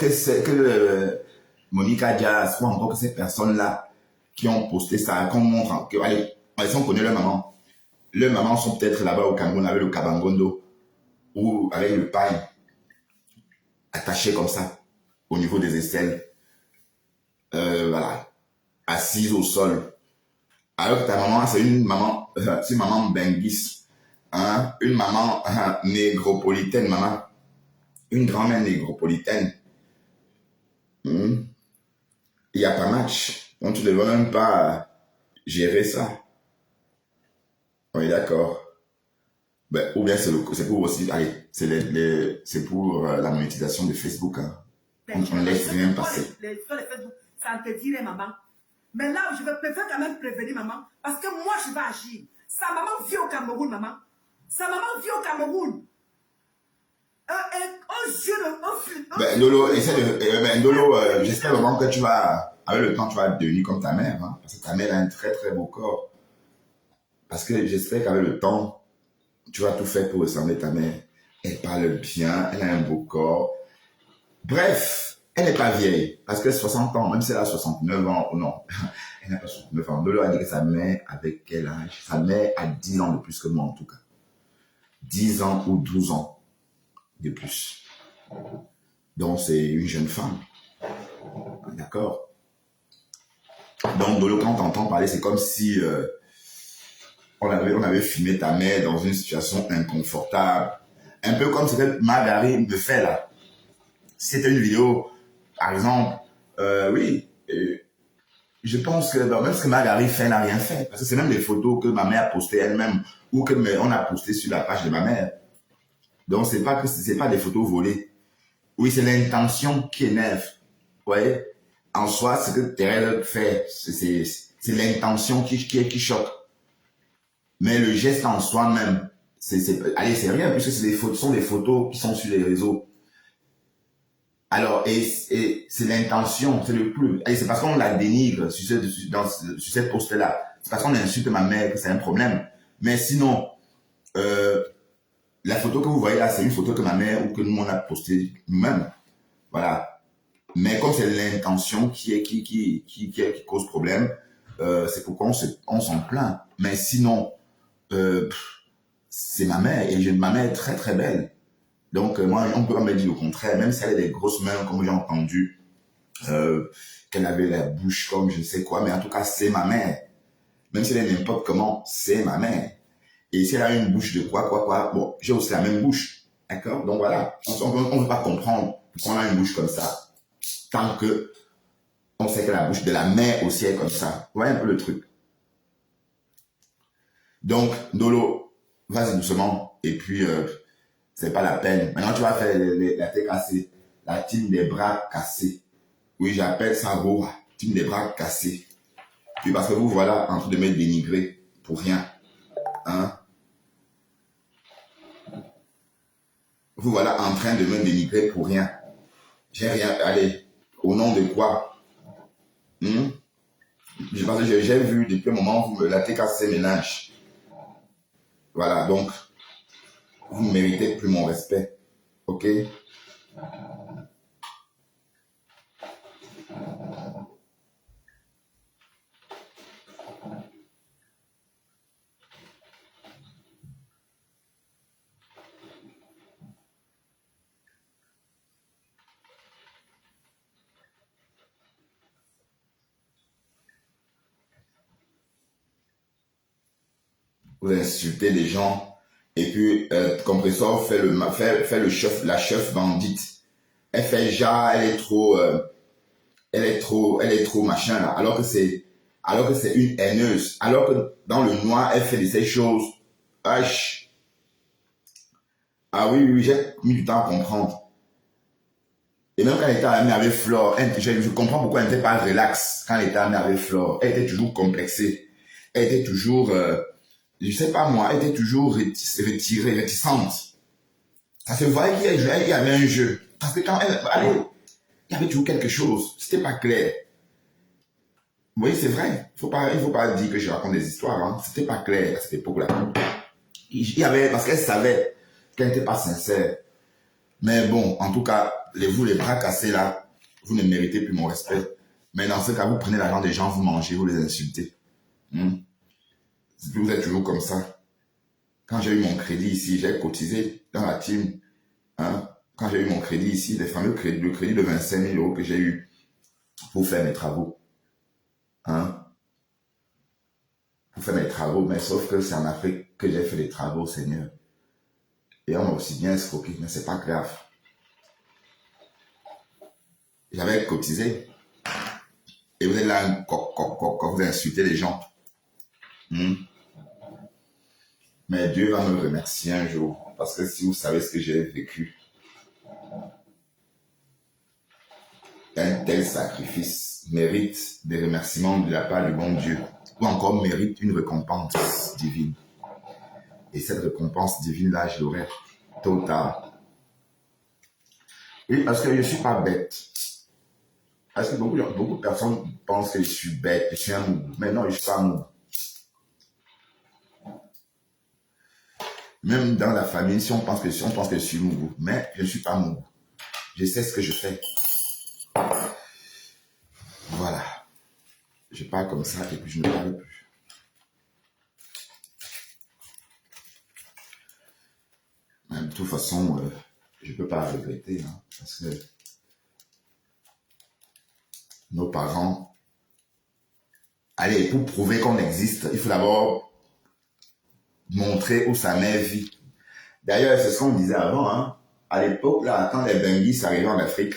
Monica Diaz ou encore que ces personnes-là qui ont posté ça, qu'on montre, que, allez, si on connaît leur maman. Leurs mamans sont peut-être là-bas au Cameroun avec le kabangondo ou avec le paille attaché comme ça au niveau des aisselles. Voilà, assise au sol. Alors que ta maman, c'est une maman benguis, hein, une maman négropolitaine, maman, une grand-mère négropolitaine. Il n'y a pas match. Donc tu ne devrais même pas gérer ça. On est d'accord. Ben, ou bien c'est pour aussi, allez, c'est pour la monétisation de Facebook. Hein. On laisse rien passer. Sur les Facebook, ça te dirait maman. Mais là, je préfère quand même prévenir maman. Parce que moi, je vais agir. Sa maman vit au Cameroun, maman. Sa maman vit au Cameroun. Ndolo, Ndolo, j'espère vraiment que tu vas, avec le temps, tu vas devenir comme ta mère. Hein, parce que ta mère a un très très beau corps. Parce que j'espère qu'avec le temps, tu vas tout faire pour ressembler à ta mère. Elle parle bien, elle a un beau corps. Bref, elle n'est pas vieille. Parce que 60 ans, même si elle a 69 ans ou non, elle n'a pas 69 ans. Ndolo a dit que sa mère, avec quel âge? Sa mère a 10 ans de plus que moi en tout cas. 10 ans ou 12 ans de plus. Donc c'est une jeune femme. D'accord? Donc Ndolo, quand t'entends parler, c'est comme si on avait filmé ta mère dans une situation inconfortable. Un peu comme ce que Margarine me fait là. Si c'était une vidéo, par exemple, oui, je pense que même ce que Marguerite fait n'a rien fait. Parce que c'est même des photos que ma mère a postées elle-même ou que on a postées sur la page de ma mère. Donc, c'est pas des photos volées. Oui, c'est l'intention qui énerve. Vous voyez? En soi, ce que Thérèse fait, c'est l'intention qui choque. Mais le geste en soi-même, allez, c'est rien, puisque ce sont des photos qui sont sur les réseaux. Alors, et c'est l'intention, c'est le plus. Et c'est parce qu'on la dénigre sur cette poste-là. C'est parce qu'on insulte ma mère que c'est un problème. Mais sinon, la photo que vous voyez là, c'est une photo que ma mère ou que nous, on a postée nous-mêmes. Voilà. Mais comme c'est l'intention qui cause problème, c'est pourquoi on s'en plaint. Mais sinon, c'est ma mère et ma mère est très très belle. Donc moi, on peut pas me dire le contraire, même si elle a des grosses mains, comme j'ai entendu, qu'elle avait la bouche comme je ne sais quoi, mais en tout cas, c'est ma mère. Même si elle est n'importe comment, c'est ma mère. Et si elle a une bouche de quoi, bon, j'ai aussi la même bouche. D'accord? Donc voilà, on ne peut pas comprendre pourquoi on a une bouche comme ça, tant que on sait que la bouche de la mère aussi est comme ça. Vous voyez un peu le truc. Donc, Dolo, vas-y doucement, et puis c'est pas la peine. Maintenant, tu vas faire la tête cassée, la team des bras cassés. Oui, j'appelle ça Roa, team des bras cassés. Puis parce que vous voilà en train de me dénigrer pour rien. Hein? Vous voilà en train de me dénigrer pour rien. J'ai rien. Allez, au nom de quoi? Parce que j'ai vu depuis un moment, vous me la tête cassée ménage. Voilà, donc, vous ne méritez plus mon respect. Ok? Vous insultez les gens et puis Compressor fait le chef, la chef bandite. Elle fait genre, elle est trop machin là, alors que c'est une haineuse, alors que dans le noir elle fait de ces choses. Ah oui, j'ai mis du temps à comprendre. Et même quand elle était amie avec Flore, je comprends pourquoi elle n'était pas relax quand elle était amie avec Flore. Elle était toujours complexée. Elle était toujours je sais pas moi, elle était toujours retirée, réticente. Ça se voyait qu'il y avait un jeu. Parce que quand allez, il y avait toujours quelque chose. C'était pas clair. Oui, c'est vrai. Il faut pas dire que je raconte des histoires. Hein. C'était pas clair à cette époque-là. Il y avait, parce qu'elle savait qu'elle n'était pas sincère. Mais bon, en tout cas, vous les bras cassés là, vous ne méritez plus mon respect. Mais dans ce cas, vous prenez l'argent des gens, vous mangez, vous les insultez. Vous êtes toujours comme ça. Quand j'ai eu mon crédit ici, j'ai cotisé dans la team. Hein? Quand j'ai eu mon crédit ici, le crédit de 25 000 € que j'ai eu pour faire mes travaux. Hein? Pour faire mes travaux, mais sauf que c'est en Afrique que j'ai fait les travaux, Seigneur. Et on m'a aussi bien escroqué, mais c'est pas grave. J'avais cotisé. Et vous êtes là, quand vous insultez les gens. Mais Dieu va me remercier un jour. Parce que si vous savez ce que j'ai vécu, un tel sacrifice mérite des remerciements de la part du bon Dieu. Ou encore mérite une récompense divine. Et cette récompense divine-là, je l'aurai tôt ou tard. Oui, parce que je ne suis pas bête. Parce que beaucoup de personnes pensent que je suis bête, que je suis un mou. Mais non, je ne suis pas mou. Même dans la famille, si on pense que je suis mou, mais je ne suis pas mou. Je sais ce que je fais. Voilà. Je parle comme ça et puis je ne parle plus. Mais de toute façon, je ne peux pas regretter, hein, parce que nos parents, allez, pour prouver qu'on existe, il faut d'abord montrer où sa mère vit. D'ailleurs, c'est ce qu'on disait avant, hein. À l'époque, là, quand les Benguis arrivaient en Afrique,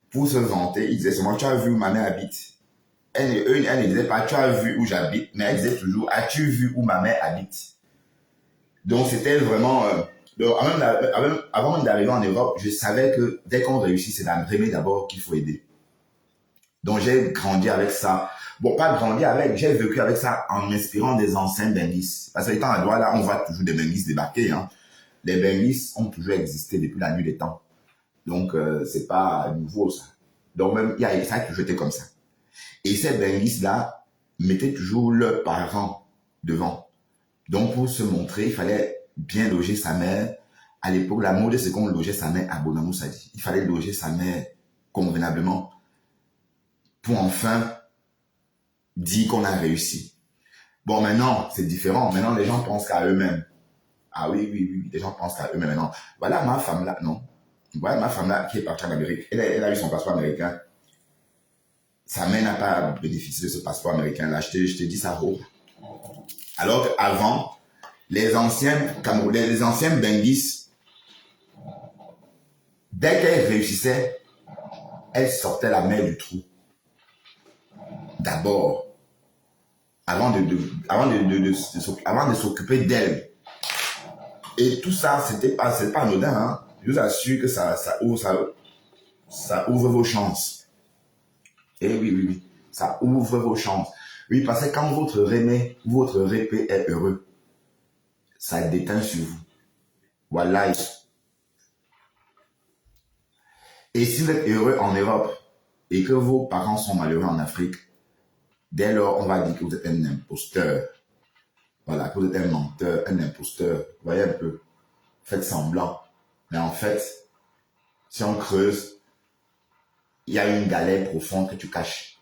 pour se vanter, ils disaient seulement, tu as vu où ma mère habite. elle ne disait pas, tu as vu où j'habite, mais elle disait toujours, as-tu vu où ma mère habite? Donc, c'était vraiment... donc, avant même d'arriver en Europe, je savais que dès qu'on réussit, c'est d'aimer d'abord qu'il faut aider. Donc, j'ai grandi avec ça. Bon, pas grandi avec, j'ai vécu avec ça en m'inspirant des anciens Bengis. Parce que étant à Douala, on voit toujours des Bengis débarquer. Hein. Les Bengis ont toujours existé depuis la nuit des temps. Donc, c'est pas nouveau, ça. Donc, même, ça a toujours été comme ça. Et ces Bengis-là mettaient toujours leurs parents devant. Donc, pour se montrer, il fallait bien loger sa mère. À l'époque, la mode, c'est qu'on logeait sa mère à Bonamoussadi. Il fallait loger sa mère convenablement pour enfin dire qu'on a réussi. Bon, maintenant, c'est différent. Maintenant, les gens pensent qu'à eux-mêmes. Ah oui, oui, oui, les gens pensent qu'à eux-mêmes maintenant. Voilà ma femme là, non. Voilà ma femme là qui est partie en Amérique. Elle a eu son passeport américain. Sa mère n'a pas bénéficié de ce passeport américain là. Je te dis ça haut. Alors qu'avant, les anciens Camerounais, les anciens Bengis, dès qu'elles réussissaient, elles sortaient la mère du trou. D'abord, avant de s'occuper d'elle. Et tout ça, c'est pas anodin. Hein. Je vous assure que ça ouvre vos chances. Et oui, oui, oui, ça ouvre vos chances. Oui, parce que quand votre répé est heureux, ça déteint sur vous. Voilà. Et si vous êtes heureux en Europe et que vos parents sont malheureux en Afrique, dès lors, on va dire que vous êtes un imposteur. Voilà, que vous êtes un menteur, un imposteur. Vous voyez un peu, faites semblant. Mais en fait, si on creuse, il y a une galère profonde que tu caches.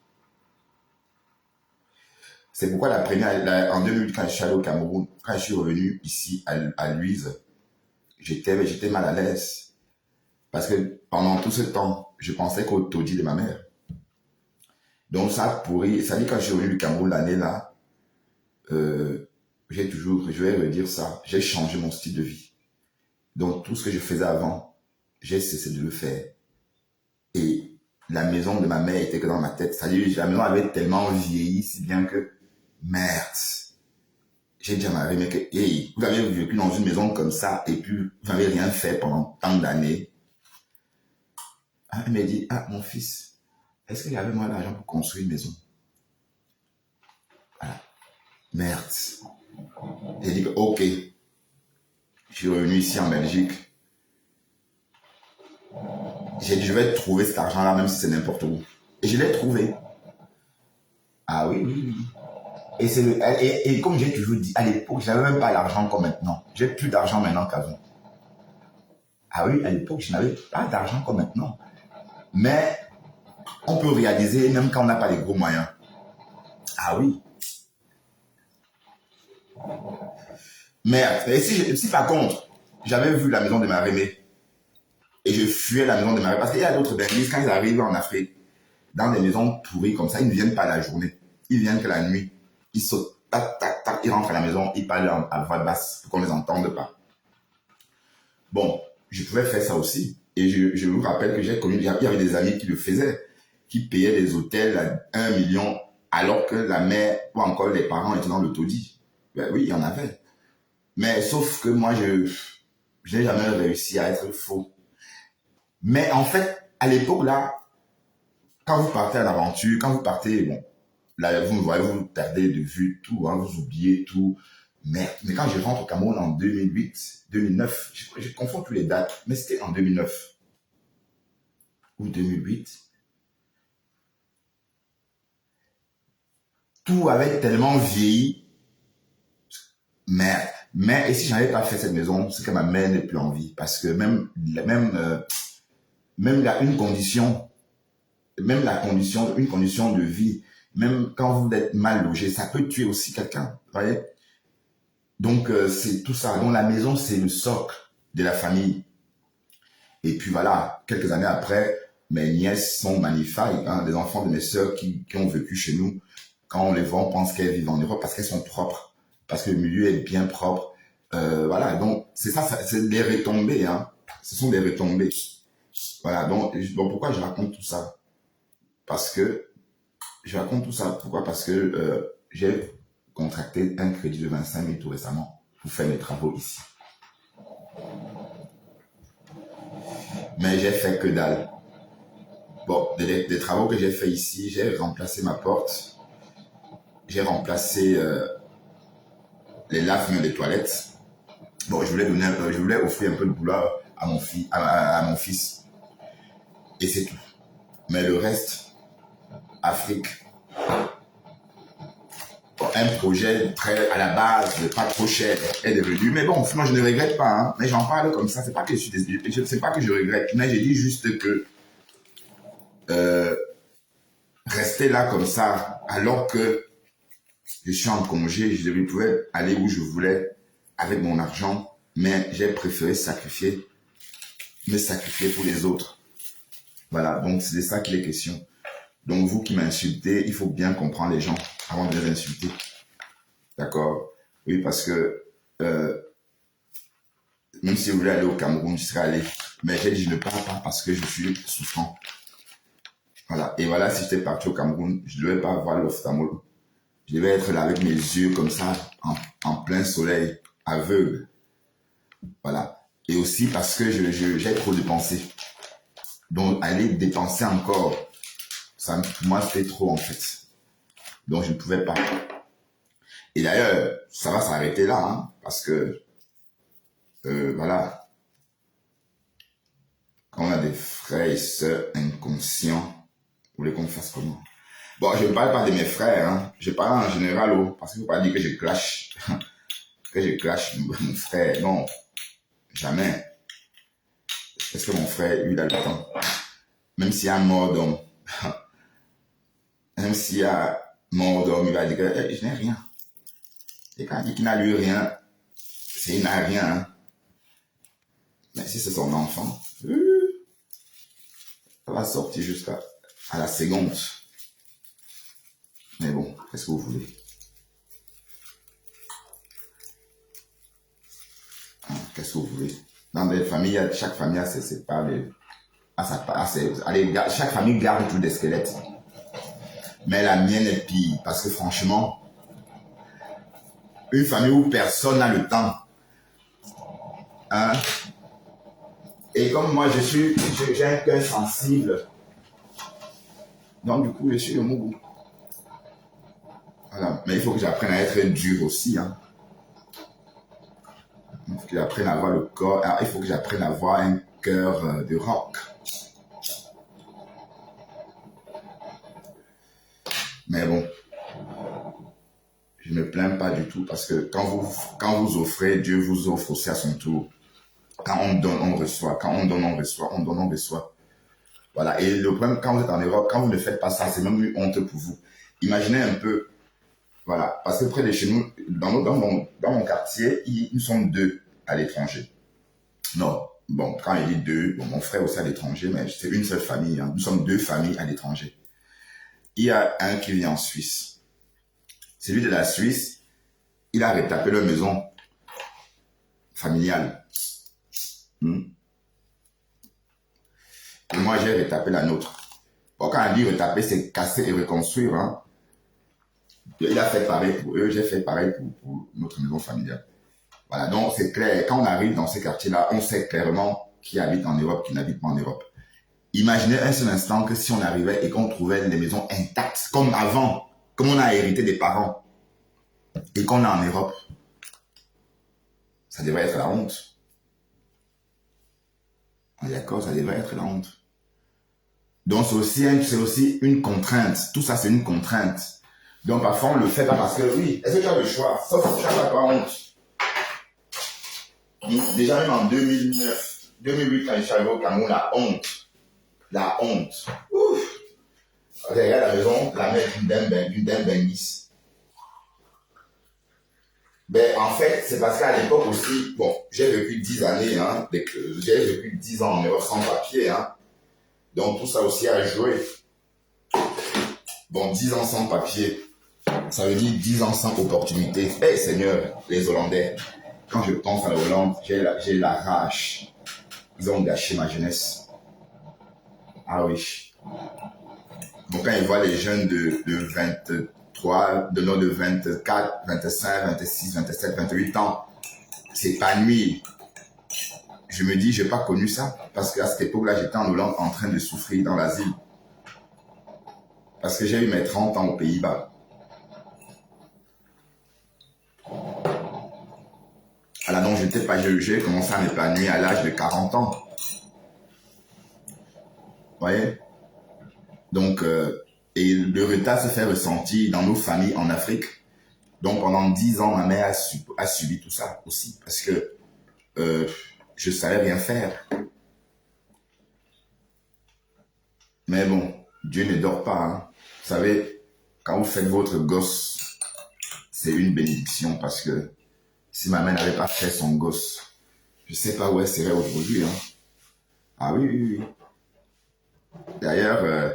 C'est pourquoi en 2008, quand je suis allé au Cameroun, quand je suis revenu ici à Louise, j'étais mal à l'aise. Parce que pendant tout ce temps, je pensais qu'au taudis de ma mère. Donc ça a pourri. Ça dit quand je suis revenu du Cameroun l'année là, je vais redire ça, j'ai changé mon style de vie. Donc tout ce que je faisais avant, j'ai cessé de le faire. Et la maison de ma mère était que dans ma tête. C'est-à-dire la maison avait tellement vieilli, si bien que, merde, j'ai dit à ma mère que, hey, vous avez vécu dans une maison comme ça et puis vous n'avez rien fait pendant tant d'années. Elle m'a dit, ah mon fils, est-ce qu'il y avait moins d'argent pour construire une maison? Voilà. Merde. J'ai dit que, ok. Je suis revenu ici en Belgique. J'ai dit, je vais trouver cet argent-là, même si c'est n'importe où. Et je l'ai trouvé. Ah oui, oui, oui. Et comme j'ai toujours dit, à l'époque, je n'avais même pas l'argent comme maintenant. J'ai plus d'argent maintenant qu'avant. Ah oui, à l'époque, je n'avais pas d'argent comme maintenant. Mais on peut réaliser même quand on n'a pas les gros moyens. Ah oui. Mais si par contre, j'avais vu la maison de ma Rémé et je fuyais la maison de ma Rémé, parce qu'il y a d'autres Bengis, quand ils arrivent en Afrique, dans des maisons pourries comme ça, ils ne viennent pas la journée. Ils viennent que la nuit. Ils sautent, tac, tac, tac, ils rentrent à la maison, ils parlent à voix basse pour qu'on ne les entende pas. Bon, je pouvais faire ça aussi. Et je vous rappelle que j'ai connu, il y avait des amis qui le faisaient, qui payaient des hôtels à 1 million alors que la mère ou encore les parents étaient dans le taudis. Ben oui, il y en avait. Mais sauf que moi, je n'ai jamais réussi à être faux. Mais en fait, à l'époque là, quand vous partez en aventure, quand vous partez, bon, là, vous me voyez, vous perdez de vue tout, hein, vous oubliez tout. Mais quand je rentre au Cameroun en 2008, 2009, je confonds tous les dates, mais c'était en 2009 ou 2008. Tout avait tellement vieilli. Mais et si je n'avais pas fait cette maison, c'est que ma mère n'est plus en vie. Parce que même une condition de vie, même quand vous êtes mal logé, ça peut tuer aussi quelqu'un. Vous voyez? Donc, c'est tout ça. Donc, la maison, c'est le socle de la famille. Et puis voilà, quelques années après, mes nièces sont magnifiques, hein, les enfants de mes sœurs qui ont vécu chez nous. Quand on les voit, on pense qu'elles vivent en Europe parce qu'elles sont propres, parce que le milieu est bien propre. Voilà, donc c'est ça, c'est des retombées, hein. Ce sont des retombées. Voilà, donc pourquoi je raconte tout ça? Parce que Je raconte tout ça, pourquoi? Parce que j'ai contracté un crédit de 25 000 tout récemment pour faire mes travaux ici. Mais j'ai fait que dalle. Bon, des travaux que j'ai fait ici, j'ai remplacé ma porte, j'ai remplacé les lave-mains des toilettes. Bon, je voulais offrir un peu de boulot à mon fils. Et c'est tout. Mais le reste, Afrique, un projet très à la base, pas trop cher, est devenu. Mais bon, moi je ne regrette pas. Hein. Mais j'en parle comme ça. C'est pas que je suis désolé. C'est pas que je regrette. Mais je dis juste que rester là comme ça, alors que je suis en congé, je pouvais aller où je voulais avec mon argent, mais j'ai préféré me sacrifier pour les autres. Voilà, donc c'est de ça qu'il est question. Donc vous qui m'insultez, il faut bien comprendre les gens avant de les insulter. D'accord? Oui, parce que même si vous voulez aller au Cameroun, je serais allé. Mais j'ai dit je ne pars pas parce que je suis souffrant. Voilà. Et voilà, si j'étais parti au Cameroun, je ne devais pas avoir l'ophtalmo. Je devais être là avec mes yeux comme ça, en plein soleil, aveugle. Voilà. Et aussi parce que j'ai trop dépensé. Donc, aller dépenser encore, ça, pour moi, c'était trop en fait. Donc, je ne pouvais pas. Et d'ailleurs, ça va s'arrêter là, hein, parce que, voilà, quand on a des frères et sœurs inconscients, vous voulez qu'on fasse comment? Bon, je ne parle pas de mes frères, hein. Je parle en général, parce qu'il ne faut pas dire que je clash, mon frère. Non, jamais. Parce que mon frère, lui, il a le temps. Même s'il y a un mort d'homme, il va dire que je n'ai rien. Et quand il dit qu'il n'a lu rien, c'est il n'a rien. Hein. Mais si c'est son enfant, ça va sortir jusqu'à la seconde. Mais bon, qu'est-ce que vous voulez? Hein, qu'est-ce que vous voulez? Dans des familles, chaque famille a ses parts. Chaque famille garde tous des squelettes. Mais la mienne est pire. Parce que franchement, une famille où personne n'a le temps. Hein? Et comme moi, j'ai un cœur sensible. Donc du coup, je suis au Mougou. Voilà. Mais il faut que j'apprenne à être dur aussi. Hein. Il faut que j'apprenne à avoir le corps. Il faut que j'apprenne à avoir un cœur de roc. Mais bon, je ne me plains pas du tout parce que quand vous offrez, Dieu vous offre aussi à son tour. Quand on donne, on reçoit. Quand on donne, on reçoit. On donne, on reçoit. Voilà. Et le problème, quand vous êtes en Europe, quand vous ne faites pas ça, c'est même une honte pour vous. Imaginez un peu, voilà. Parce que près de chez nous, dans mon quartier, nous sommes 2 à l'étranger. Non. Bon, quand il dit 2, bon, mon frère aussi à l'étranger, mais c'est une seule famille. Hein. Nous sommes 2 familles à l'étranger. Il y a un qui vit en Suisse. Celui de la Suisse, il a retapé leur maison familiale. Et moi, j'ai retapé la nôtre. Bon, quand on dit retaper, c'est casser et reconstruire. Hein. Il a fait pareil pour eux, j'ai fait pareil pour notre maison familiale. Voilà, donc c'est clair. Quand on arrive dans ces quartiers-là, on sait clairement qui habite en Europe, qui n'habite pas en Europe. Imaginez un seul instant que si on arrivait et qu'on trouvait des maisons intactes, comme avant, comme on a hérité des parents, et qu'on est en Europe, ça devrait être la honte. On est d'accord, ça devrait être la honte. Donc c'est aussi une contrainte. Tout ça, c'est une contrainte. Donc parfois, on le fait pas parce que, oui, est-ce que tu as le choix? Sauf que tu n'as pas honte. Déjà même en 2009, 2008, quand je suis arrivé au Cameroun, la honte. Ouf. Regarde la maison, la mère d'une Bengis. Ben, en fait, c'est parce qu'à l'époque aussi, bon, j'ai vécu 10 années, hein, j'ai vécu 10 ans en Europe sans papier, hein. Donc tout ça aussi a joué. Bon, 10 ans sans papier, ça veut dire 10 ans sans opportunité. Eh Seigneur, les Hollandais, quand je pense à la Hollande, j'ai la rage. Ils ont gâché ma jeunesse. Ah oui. Donc, quand ils voient les jeunes de 23, de 24, 25, 26, 27, 28 ans s'épanouir, je me dis, je n'ai pas connu ça. Parce qu'à cette époque-là, j'étais en Hollande en train de souffrir dans l'asile. Parce que j'ai eu mes 30 ans aux Pays-Bas. Alors donc, j'ai commencé à m'épanouir à l'âge de 40 ans. Vous voyez? Donc, et le retard se fait ressentir dans nos familles en Afrique. Donc, pendant 10 ans, ma mère a subi tout ça aussi. Parce que je ne savais rien faire. Mais bon, Dieu ne dort pas. Hein. Vous savez, quand vous faites votre gosse, c'est une bénédiction parce que si ma mère n'avait pas fait son gosse, je ne sais pas où elle serait aujourd'hui. Hein. Ah oui, oui, oui. D'ailleurs,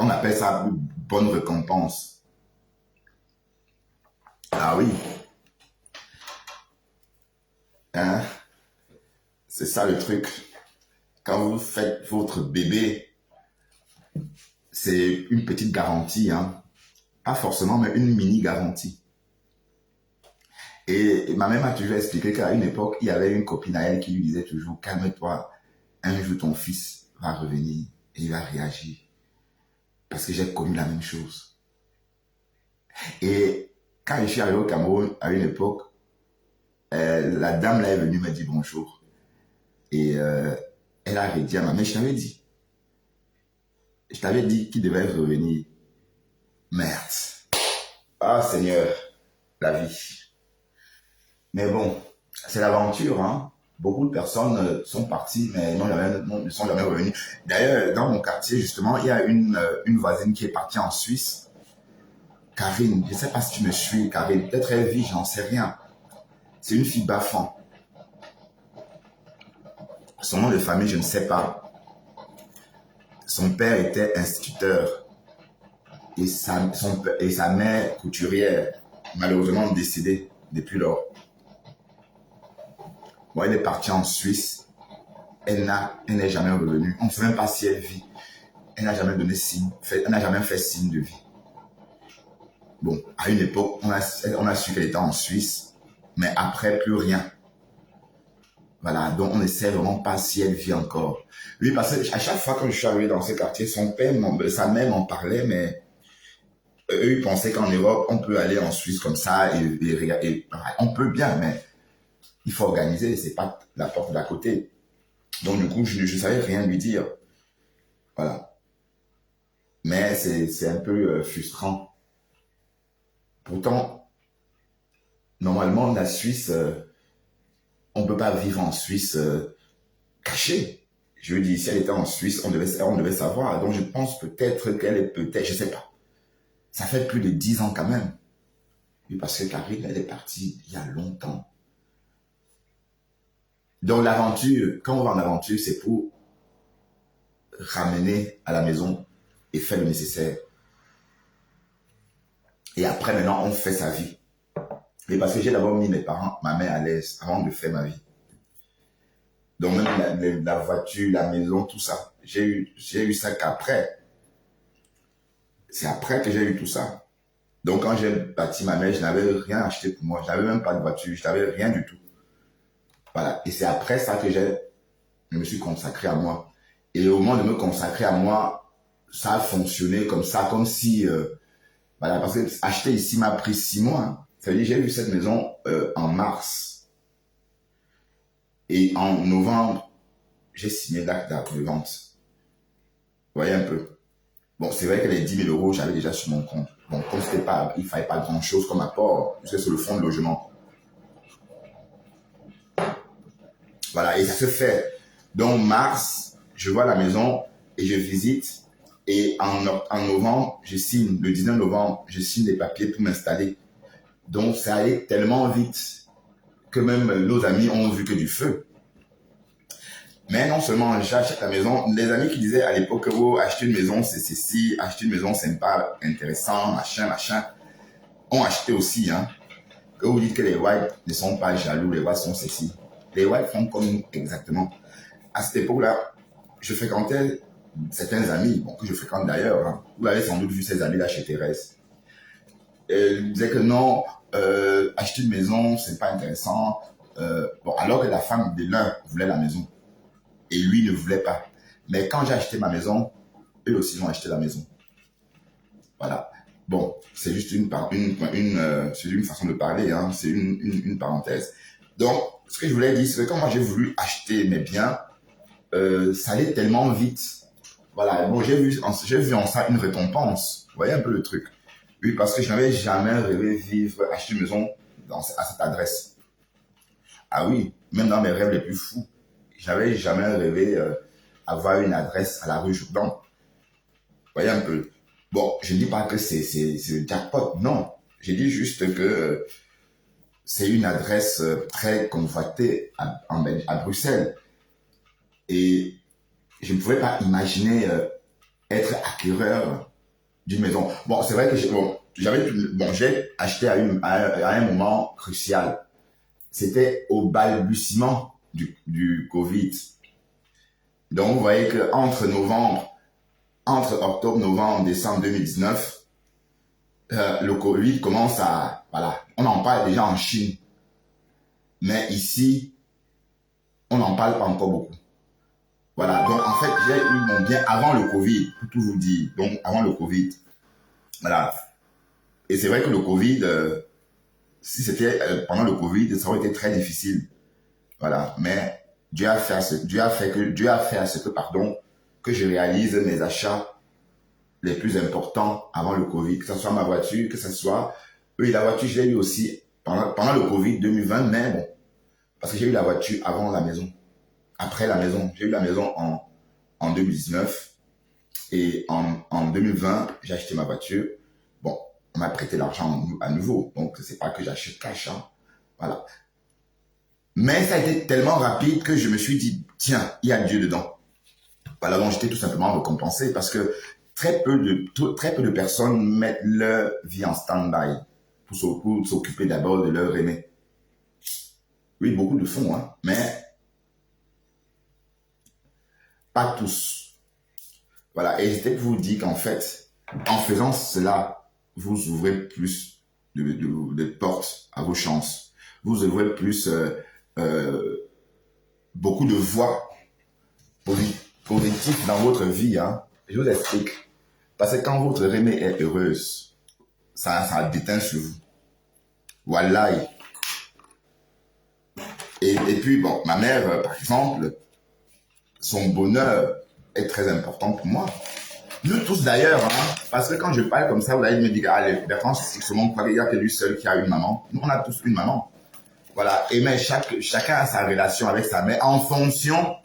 on appelle ça une bonne récompense. Ah oui. Hein? C'est ça le truc. Quand vous faites votre bébé, c'est une petite garantie. Hein? Pas forcément, mais une mini garantie. Et ma mère m'a toujours expliqué qu'à une époque, il y avait une copine à elle qui lui disait toujours, calme-toi, un jour ton fils va revenir et il va réagir. Parce que j'ai connu la même chose. Et quand je suis arrivé au Cameroun, à une époque, la dame là est venue me dire bonjour. Et elle a redit à ma mère, je t'avais dit qu'il devait revenir. Merde. Ah Seigneur, la vie. Mais bon, c'est l'aventure, hein. Beaucoup de personnes sont parties, mais ne sont jamais revenues. D'ailleurs, dans mon quartier, justement, il y a une voisine qui est partie en Suisse. Karine, je ne sais pas si tu me suis, Karine. Peut-être elle vit, j'en sais rien. C'est une fille Bafan. Son nom de famille, je ne sais pas. Son père était instituteur et sa mère couturière, malheureusement décédée depuis lors. Bon, elle est partie en Suisse. Elle n'est jamais revenue. On ne sait même pas si elle vit. Elle n'a jamais donné signe. Elle n'a jamais fait signe de vie. Bon, à une époque, on a su qu'elle était en Suisse, mais après, plus rien. Voilà, donc on ne sait vraiment pas si elle vit encore. Oui, parce qu'à chaque fois que je suis arrivé dans ce quartier, sa mère m'en parlait, mais eux, ils pensaient qu'en Europe, on peut aller en Suisse comme ça et on peut bien, mais il faut organiser, c'est pas la porte d'à côté. Donc du coup, je ne savais rien lui dire. Voilà. Mais c'est un peu frustrant. Pourtant, normalement, la Suisse, on ne peut pas vivre en Suisse caché. Je veux dire, si elle était en Suisse, on devait savoir. Donc je pense peut-être qu'elle est je ne sais pas. Ça fait plus de 10 ans quand même. Oui, parce que Karine, elle est partie il y a longtemps. Donc l'aventure, quand on va en aventure, c'est pour ramener à la maison et faire le nécessaire. Et après, maintenant, on fait sa vie. Et parce que j'ai d'abord mis mes parents, ma mère à l'aise avant de faire ma vie. Donc même la voiture, la maison, tout ça, j'ai eu ça qu'après. C'est après que j'ai eu tout ça. Donc quand j'ai bâti ma mère, je n'avais rien acheté pour moi. Je n'avais même pas de voiture, je n'avais rien du tout. Voilà. Et c'est après ça que je me suis consacré à moi. Et au moment de me consacrer à moi, ça a fonctionné comme ça, comme si... voilà, parce que acheter ici m'a pris 6 mois. Ça veut dire j'ai eu cette maison en mars. Et en novembre, j'ai signé l'acte de vente. Vous voyez un peu. Bon, c'est vrai que les 10 000 euros, j'avais déjà sur mon compte. Bon, comme c'était pas, il ne fallait pas grand-chose comme apport, parce que c'est le fonds de logement. Voilà, et ça se fait. Donc, mars, je vois la maison et je visite. Et en novembre, je signe. Le 19 novembre, je signe les papiers pour m'installer. Donc, ça allait tellement vite que même nos amis ont vu que du feu. Mais non seulement j'achète la maison, les amis qui disaient à l'époque, oh, acheter une maison, c'est ceci, acheter une maison, c'est pas intéressant, machin, ont acheté aussi. Hein. Que vous dites que les whites ne sont pas jaloux, les whites sont ceci. Les whites font comme nous exactement. À cette époque-là, je fréquentais certains amis, bon, que je fréquente d'ailleurs, hein, vous avez sans doute vu ces amis-là chez Thérèse. Elle disait que non, acheter une maison, c'est pas intéressant. Bon, alors que la femme de l'un voulait la maison et lui ne voulait pas. Mais quand j'ai acheté ma maison, eux aussi ont acheté la maison. Voilà. Bon, c'est juste une façon de parler, hein, c'est une parenthèse. Donc, ce que je voulais dire, c'est que quand moi j'ai voulu acheter mes biens, ça allait tellement vite. Voilà, bon, j'ai vu en ça une récompense. Vous voyez un peu le truc. Oui, parce que je n'avais jamais rêvé acheter une maison à cette adresse. Ah oui, même dans mes rêves les plus fous, je n'avais jamais rêvé avoir une adresse à la rue Jourdan. Vous voyez un peu. Bon, je ne dis pas que c'est le jackpot, non. Je dis juste que c'est une adresse très convoitée à Bruxelles. Et je ne pouvais pas imaginer être acquéreur d'une maison. Bon, c'est vrai que j'ai acheté à un moment crucial. C'était au balbutiement du Covid. Donc, vous voyez qu'entre octobre, novembre, décembre 2019, le Covid commence à... Voilà, on en parle déjà en Chine. Mais ici, on n'en parle pas encore beaucoup. Voilà, donc en fait, j'ai eu mon bien avant le Covid, pour tout vous dire. Donc, avant le Covid. Voilà. Et c'est vrai que le Covid, si c'était pendant le Covid, ça aurait été très difficile. Voilà. Mais Dieu a fait à ce que je réalise mes achats les plus importants avant le Covid. Que ce soit ma voiture, que ce soit... Oui, la voiture, je l'ai eu aussi pendant le Covid 2020, mais bon. Parce que j'ai eu la voiture avant la maison. Après la maison. J'ai eu la maison en 2019. Et en 2020, j'ai acheté ma voiture. Bon, on m'a prêté l'argent à nouveau. Donc, c'est pas que j'achète cash. Hein. Voilà. Mais ça a été tellement rapide que je me suis dit, tiens, il y a Dieu dedans. Voilà, donc j'étais tout simplement récompensé parce que très peu de personnes mettent leur vie en stand-by pour s'occuper d'abord de leur aimé. Oui, beaucoup le font, hein, mais pas tous. Voilà, et c'était pour vous dire qu'en fait, en faisant cela, vous ouvrez plus de portes à vos chances. Vous ouvrez plus beaucoup de voies positives dans votre vie. Hein. Je vous explique. Parce que quand votre aimée est heureuse, ça déteint sur vous. Voilà. Et puis, bon, ma mère, par exemple, son bonheur est très important pour moi. Nous tous d'ailleurs, hein, parce que quand je parle comme ça, vous allez me dire, allez, Bertrand, c'est seulement il n'y a que lui seul qui a une maman. Nous, on a tous une maman. Voilà. Et mais chacun a sa relation avec sa mère en fonction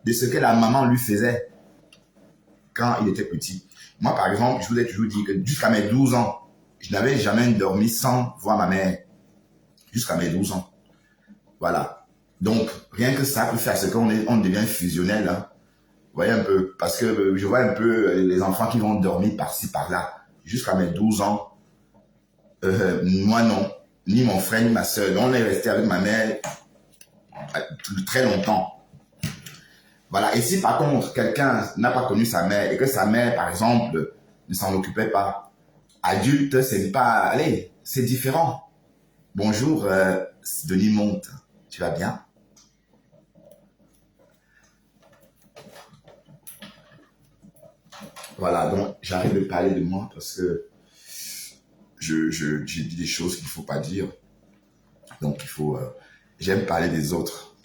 de ce que la maman lui faisait quand il était petit. Moi, par exemple, je vous ai toujours dit que jusqu'à mes 12 ans, je n'avais jamais dormi sans voir ma mère. Jusqu'à mes 12 ans. Voilà. Donc, rien que ça peut faire ce qu'on devient fusionnel. Hein. Vous voyez un peu. Parce que je vois un peu les enfants qui vont dormir par-ci, par-là. Jusqu'à mes 12 ans, moi non. Ni mon frère, ni ma soeur. On est resté avec ma mère très longtemps. Voilà. Et si par contre, quelqu'un n'a pas connu sa mère et que sa mère, par exemple, ne s'en occupait pas, adulte, c'est pas... Allez, c'est différent. Bonjour, Denis Monte. Tu vas bien? Voilà, donc j'arrête de parler de moi parce que j'ai dit des choses qu'il ne faut pas dire. Donc il faut... j'aime parler des autres.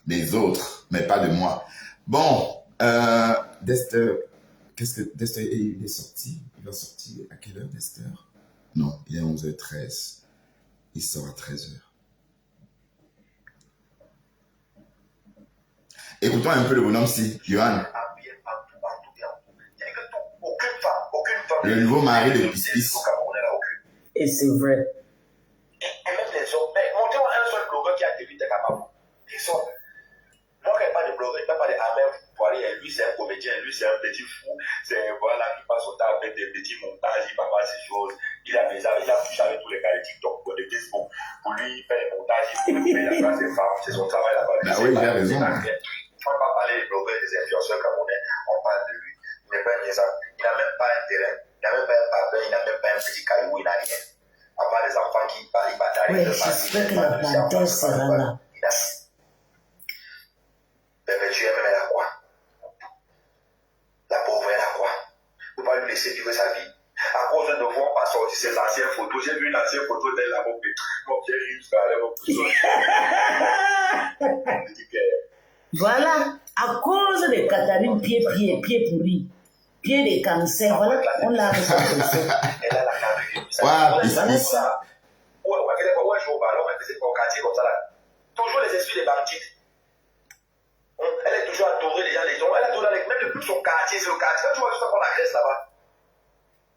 Des autres, mais pas de moi. Bon, Dexter, qu'est-ce que Dexter il est sorti? Il va sortir à quelle heure, Dexter? Non, il est 11h13. Il sort à 13h. Écoutons un peu le bonhomme si, Johan. Le nouveau mari de Pispis. Et c'est vrai. Et même les hommes. Mais montrez-moi un seul blogueur qui a débuté Kamabou. Ils sont. Moi, quand il n'y a pas de blogueur, il n'y a pas de Amen Poirier. Lui, c'est un comédien. Lui, c'est un petit fou. C'est voilà, qui passe son temps avec des petits montages. Il va faire ces choses. Il a touché avec tous les gars de TikTok, de Facebook. Pour lui, il fait des montages. Il fait la place des femmes. C'est son travail là-bas. Bah oui, il a raison. On ne va pas parler des blogueurs, des influenceurs camerounais. On parle un maison. Il n'a même pas un terrain, il n'a même pas un pavillon, il n'a même pas un petit caillou, il n'a rien. À part les enfants qui bataillent. Oui, j'espère que la panthère sera là. Mais tu aimes, elle a quoi? La pauvre, elle a quoi? Il ne faut pas lui laisser vivre sa vie. À cause de ne voir pas sortir ses anciennes photos. J'ai vu une ancienne photo d'elle là, mon vieil riche, mon Voilà, à cause de Catherine pied pourri, pied de cancer, voilà, on l'a reçu. Elle a la carte de vie. Voilà ça. Ouais, je vois, alors elle faisait au quartier comme ça là. Toujours les esprits des bandits. Elle est toujours adorée les gens, elle est adorée même depuis son quartier, c'est le quartier. Quand tu vois tout ça qu'on agresse là-bas.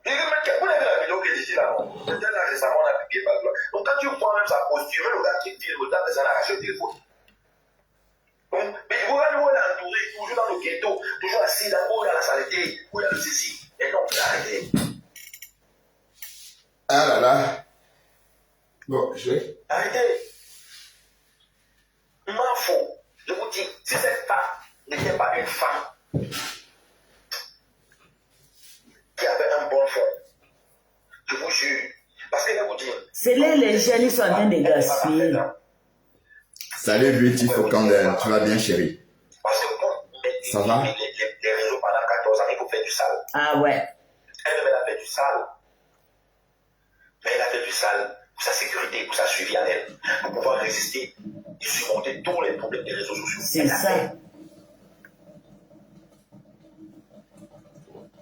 Vous avez la vidéo que j'ai dit là, non? Peut-être là récemment on a publié par là. Donc quand tu vois même sa posture, le gars qui tire le temps de ça, arraché le téléphone. Mais vous voyez où elle est entourée, toujours dans le ghetto, toujours assis là, où il y a la saleté, où il y a le ceci. Et non, arrêtez. Ah là là. Bon, je vais. Arrêtez. Il m'en faut. Je vous dis, si cette femme n'était pas une femme qui avait un bon fond, je vous jure, parce que je vais vous dire. C'est là les jeunes, ils sont en train de gaspiller. Salut Beauty Focandel, tu vas bien chérie? Parce que ça va? Les réseaux pendant 14 ans, il faut faire du sale. Ah ouais. Elle-même, elle a fait du sale. Mais elle a fait du sale pour sa sécurité, pour sa suivi à elle, pour pouvoir résister et surmonter tous les problèmes des réseaux sociaux. C'est ça.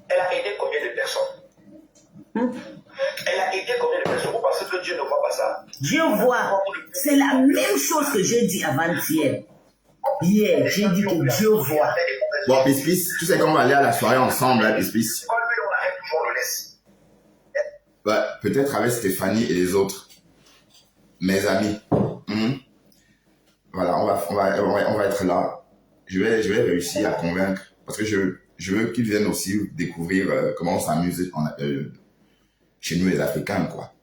Elle a aidé combien de personnes? Elle a aidé combien de personnes? Vous pensez que Dieu ne voit pas ça? Dieu voit. C'est la même chose que j'ai dit avant-hier. Hier, j'ai dit que Dieu voit. Bon, Pispis, tu sais qu'on va aller à la soirée ensemble, hein, Pispis? Quand lui, on arrête toujours, on le laisse. Ouais, peut-être avec Stéphanie et les autres. Mes amis. Voilà, on va être là. Je vais réussir à convaincre. Parce que je veux qu'ils viennent aussi découvrir comment on s'amuse chez nous les Africains, quoi.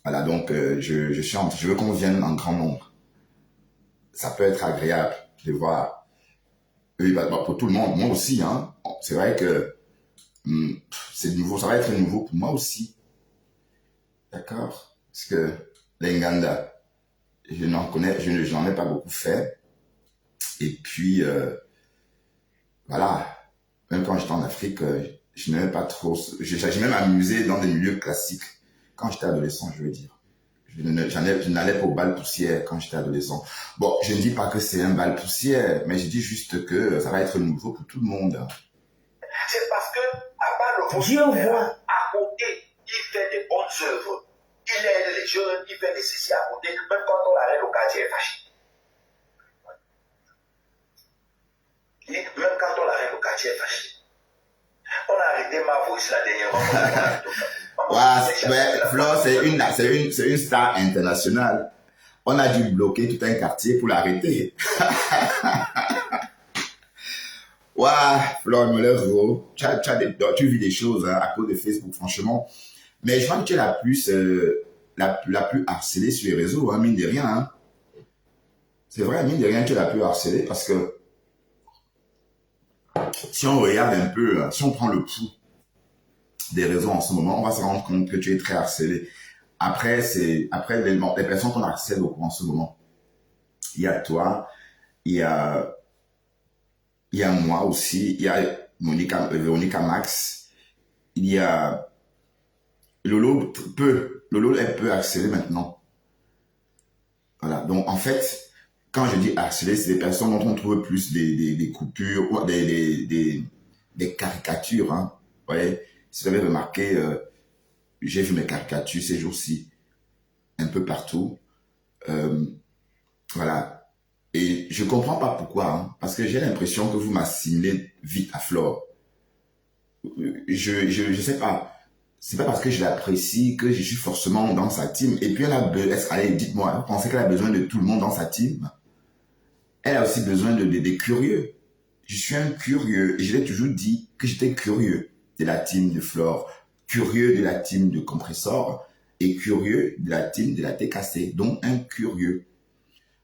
Voilà, donc je chante. Je veux qu'on vienne en grand nombre. Ça peut être agréable de voir. Oui, bah, pour tout le monde, moi aussi, hein. C'est vrai que c'est nouveau, ça va être nouveau pour moi aussi. D'accord? Parce que les Nganda, je n'en ai pas beaucoup fait. Et puis, voilà. Même quand j'étais en Afrique, je n'aimais pas trop. J'ai même amusé dans des milieux classiques. Quand j'étais adolescent, je veux dire. Je n'allais pas au bal poussière quand j'étais adolescent. Bon, je ne dis pas que c'est un bal poussière, mais je dis juste que ça va être nouveau pour tout le monde. C'est parce que, à part le Dieu voit. À côté, il fait des bonnes œuvres. Il aide les jeunes, il fait des ceci à côté. Même quand on l'arrête au quartier, est fâché. Même quand on l'arrête au quartier, est fâché. On a arrêté Mavo ici la dernière fois. Ouais, Flo, c'est une star internationale. On a dû bloquer tout un quartier pour l'arrêter. Waouh, Flo, me lève gros. Tu vis des choses hein, à cause de Facebook, franchement. Mais je crois que tu es la plus harcelée sur les réseaux, hein, mine de rien. Hein. C'est vrai, mine de rien, tu es la plus harcelée parce que si on regarde un peu, si on prend le pouls des réseaux en ce moment, on va se rendre compte que tu es très harcelé. Après les personnes qu'on harcèle beaucoup en ce moment. Il y a toi, il y a moi aussi, il y a Véronica Max, il y a Lolo elle peut harceler maintenant. Voilà, donc en fait, quand je dis harceler, c'est des personnes dont on trouve plus des coupures, des caricatures. Hein. Vous voyez, si vous avez remarqué, j'ai vu mes caricatures ces jours-ci, un peu partout. Voilà. Et je ne comprends pas pourquoi, hein, parce que j'ai l'impression que vous m'assimilez vite à Flore. Je sais pas. C'est pas parce que je l'apprécie que je suis forcément dans sa team. Et puis allez, dites-moi, vous pensez qu'elle a besoin de tout le monde dans sa team? Elle a aussi besoin des curieux. Je suis un curieux. Et je l'ai toujours dit que j'étais curieux de la team de Flore, curieux de la team de Compressor et curieux de la team de la TKC. Donc, un curieux.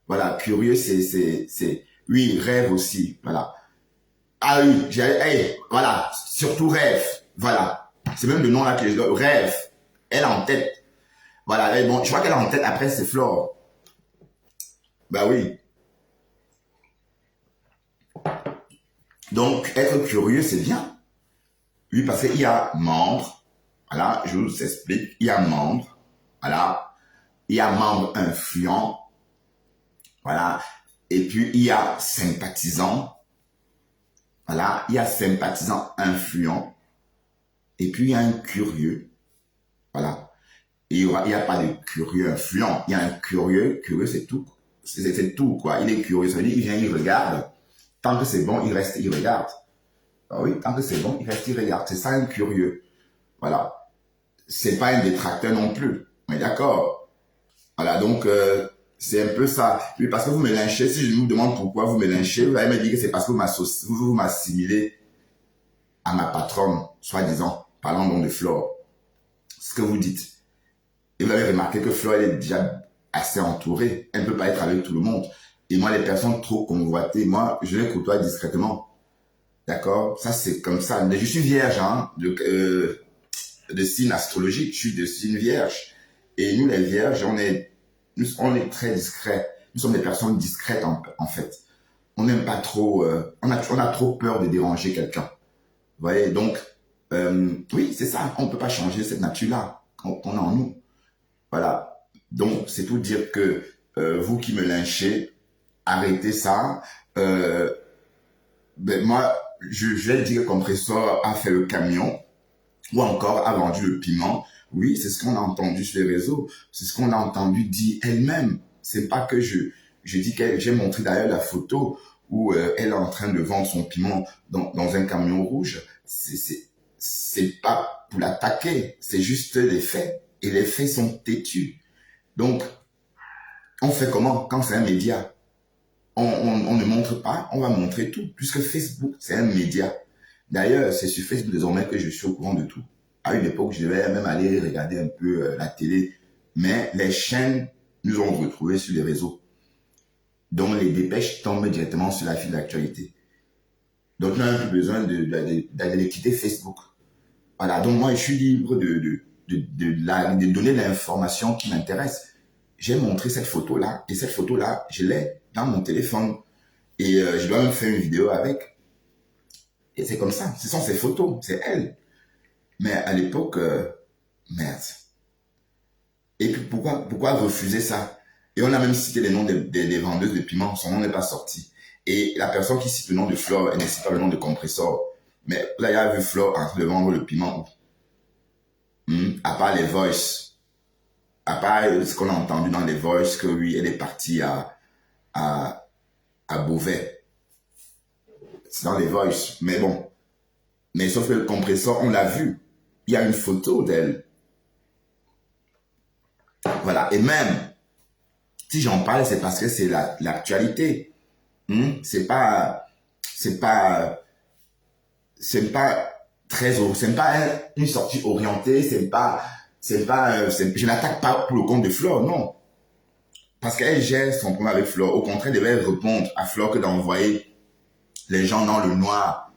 Voilà, curieux, c'est oui, rêve aussi. Voilà. Ah oui, hey, voilà, surtout Rêve. Voilà. C'est même le nom là que je donne. Rêve. Elle a en tête. Voilà. Et bon, je crois qu'elle a en tête après, c'est Flore. Bah oui. Donc, être curieux, c'est bien. Oui, parce qu'il y a membre. Voilà, je vous explique. Il y a membre. Voilà. Il y a membre influent. Voilà. Et puis, il y a sympathisant. Voilà. Il y a sympathisant influent. Et puis, il y a un curieux. Voilà. Et il n'y a pas de curieux influent. Il y a un curieux. Curieux, c'est tout. C'est tout, quoi. Il est curieux. Ça veut dire, il vient, il regarde. Tant que c'est bon, il reste, il regarde. Ah oui, tant que c'est bon, il reste, il regarde. C'est ça, un curieux. Voilà. C'est pas un détracteur non plus. On est d'accord. Voilà, donc, c'est un peu ça. Oui, parce que vous me lynchez. Si je vous demande pourquoi vous me lynchez, vous allez me dire que c'est parce que vous m'assimilez à ma patronne, soi-disant, parlant donc de Flore. Ce que vous dites. Et vous avez remarqué que Flore, elle est déjà assez entourée. Elle ne peut pas être avec tout le monde. Et moi, les personnes trop convoitées, moi, je les côtoie discrètement. D'accord? Ça, c'est comme ça. Mais je suis vierge, hein, de signe astrologique. Je suis de signe vierge. Et nous, les vierges, on est très discrets. Nous sommes des personnes discrètes, en fait. On n'aime pas trop, on a trop peur de déranger quelqu'un. Vous voyez? Donc, oui, c'est ça. On ne peut pas changer cette nature-là qu'on a en nous. Voilà. Donc, c'est pour dire que vous qui me lynchez, arrêtez ça. Ben moi, je vais dire que Compressor a fait le camion ou encore a vendu le piment. Oui, c'est ce qu'on a entendu sur les réseaux. C'est ce qu'on a entendu dire elle-même. C'est pas que je dis qu'elle, j'ai montré d'ailleurs la photo où elle est en train de vendre son piment dans un camion rouge. C'est pas pour l'attaquer. C'est juste les faits. Et les faits sont têtus. Donc, on fait comment quand c'est un média? On ne montre pas, on va montrer tout. Puisque Facebook, c'est un média. D'ailleurs, c'est sur Facebook désormais que je suis au courant de tout. À une époque, je devais même aller regarder un peu la télé. Mais les chaînes nous ont retrouvés sur les réseaux. Donc, les dépêches tombent directement sur la file d'actualité. Donc, on n'a plus besoin d'aller quitter Facebook. Voilà, donc moi, je suis libre de donner l'information qui m'intéresse. J'ai montré cette photo-là, et cette photo-là, je l'ai dans mon téléphone. Et je dois même faire une vidéo avec. Et c'est comme ça. Ce sont ces photos. C'est elle. Mais à l'époque, merde. Et puis pourquoi refuser ça? Et on a même cité les noms des vendeuses de piments. Son nom n'est pas sorti. Et la personne qui cite le nom de Flore, elle ne cite pas le nom de Compressor. Mais là, il y a vu Flore en train de vendre le piment. À part les voices. À part ce qu'on a entendu dans les voices, que oui, elle est partie à Beauvais. C'est dans les voices. Mais bon. Mais sauf que le Compressor, on l'a vu. Il y a une photo d'elle. Voilà. Et même, si j'en parle, c'est parce que c'est l'actualité. C'est pas une sortie orientée, je n'attaque pas pour le compte de Flore, non. Parce qu'elle gère son problème avec Flore. Au contraire, elle devait répondre à Flore que d'envoyer les gens dans le noir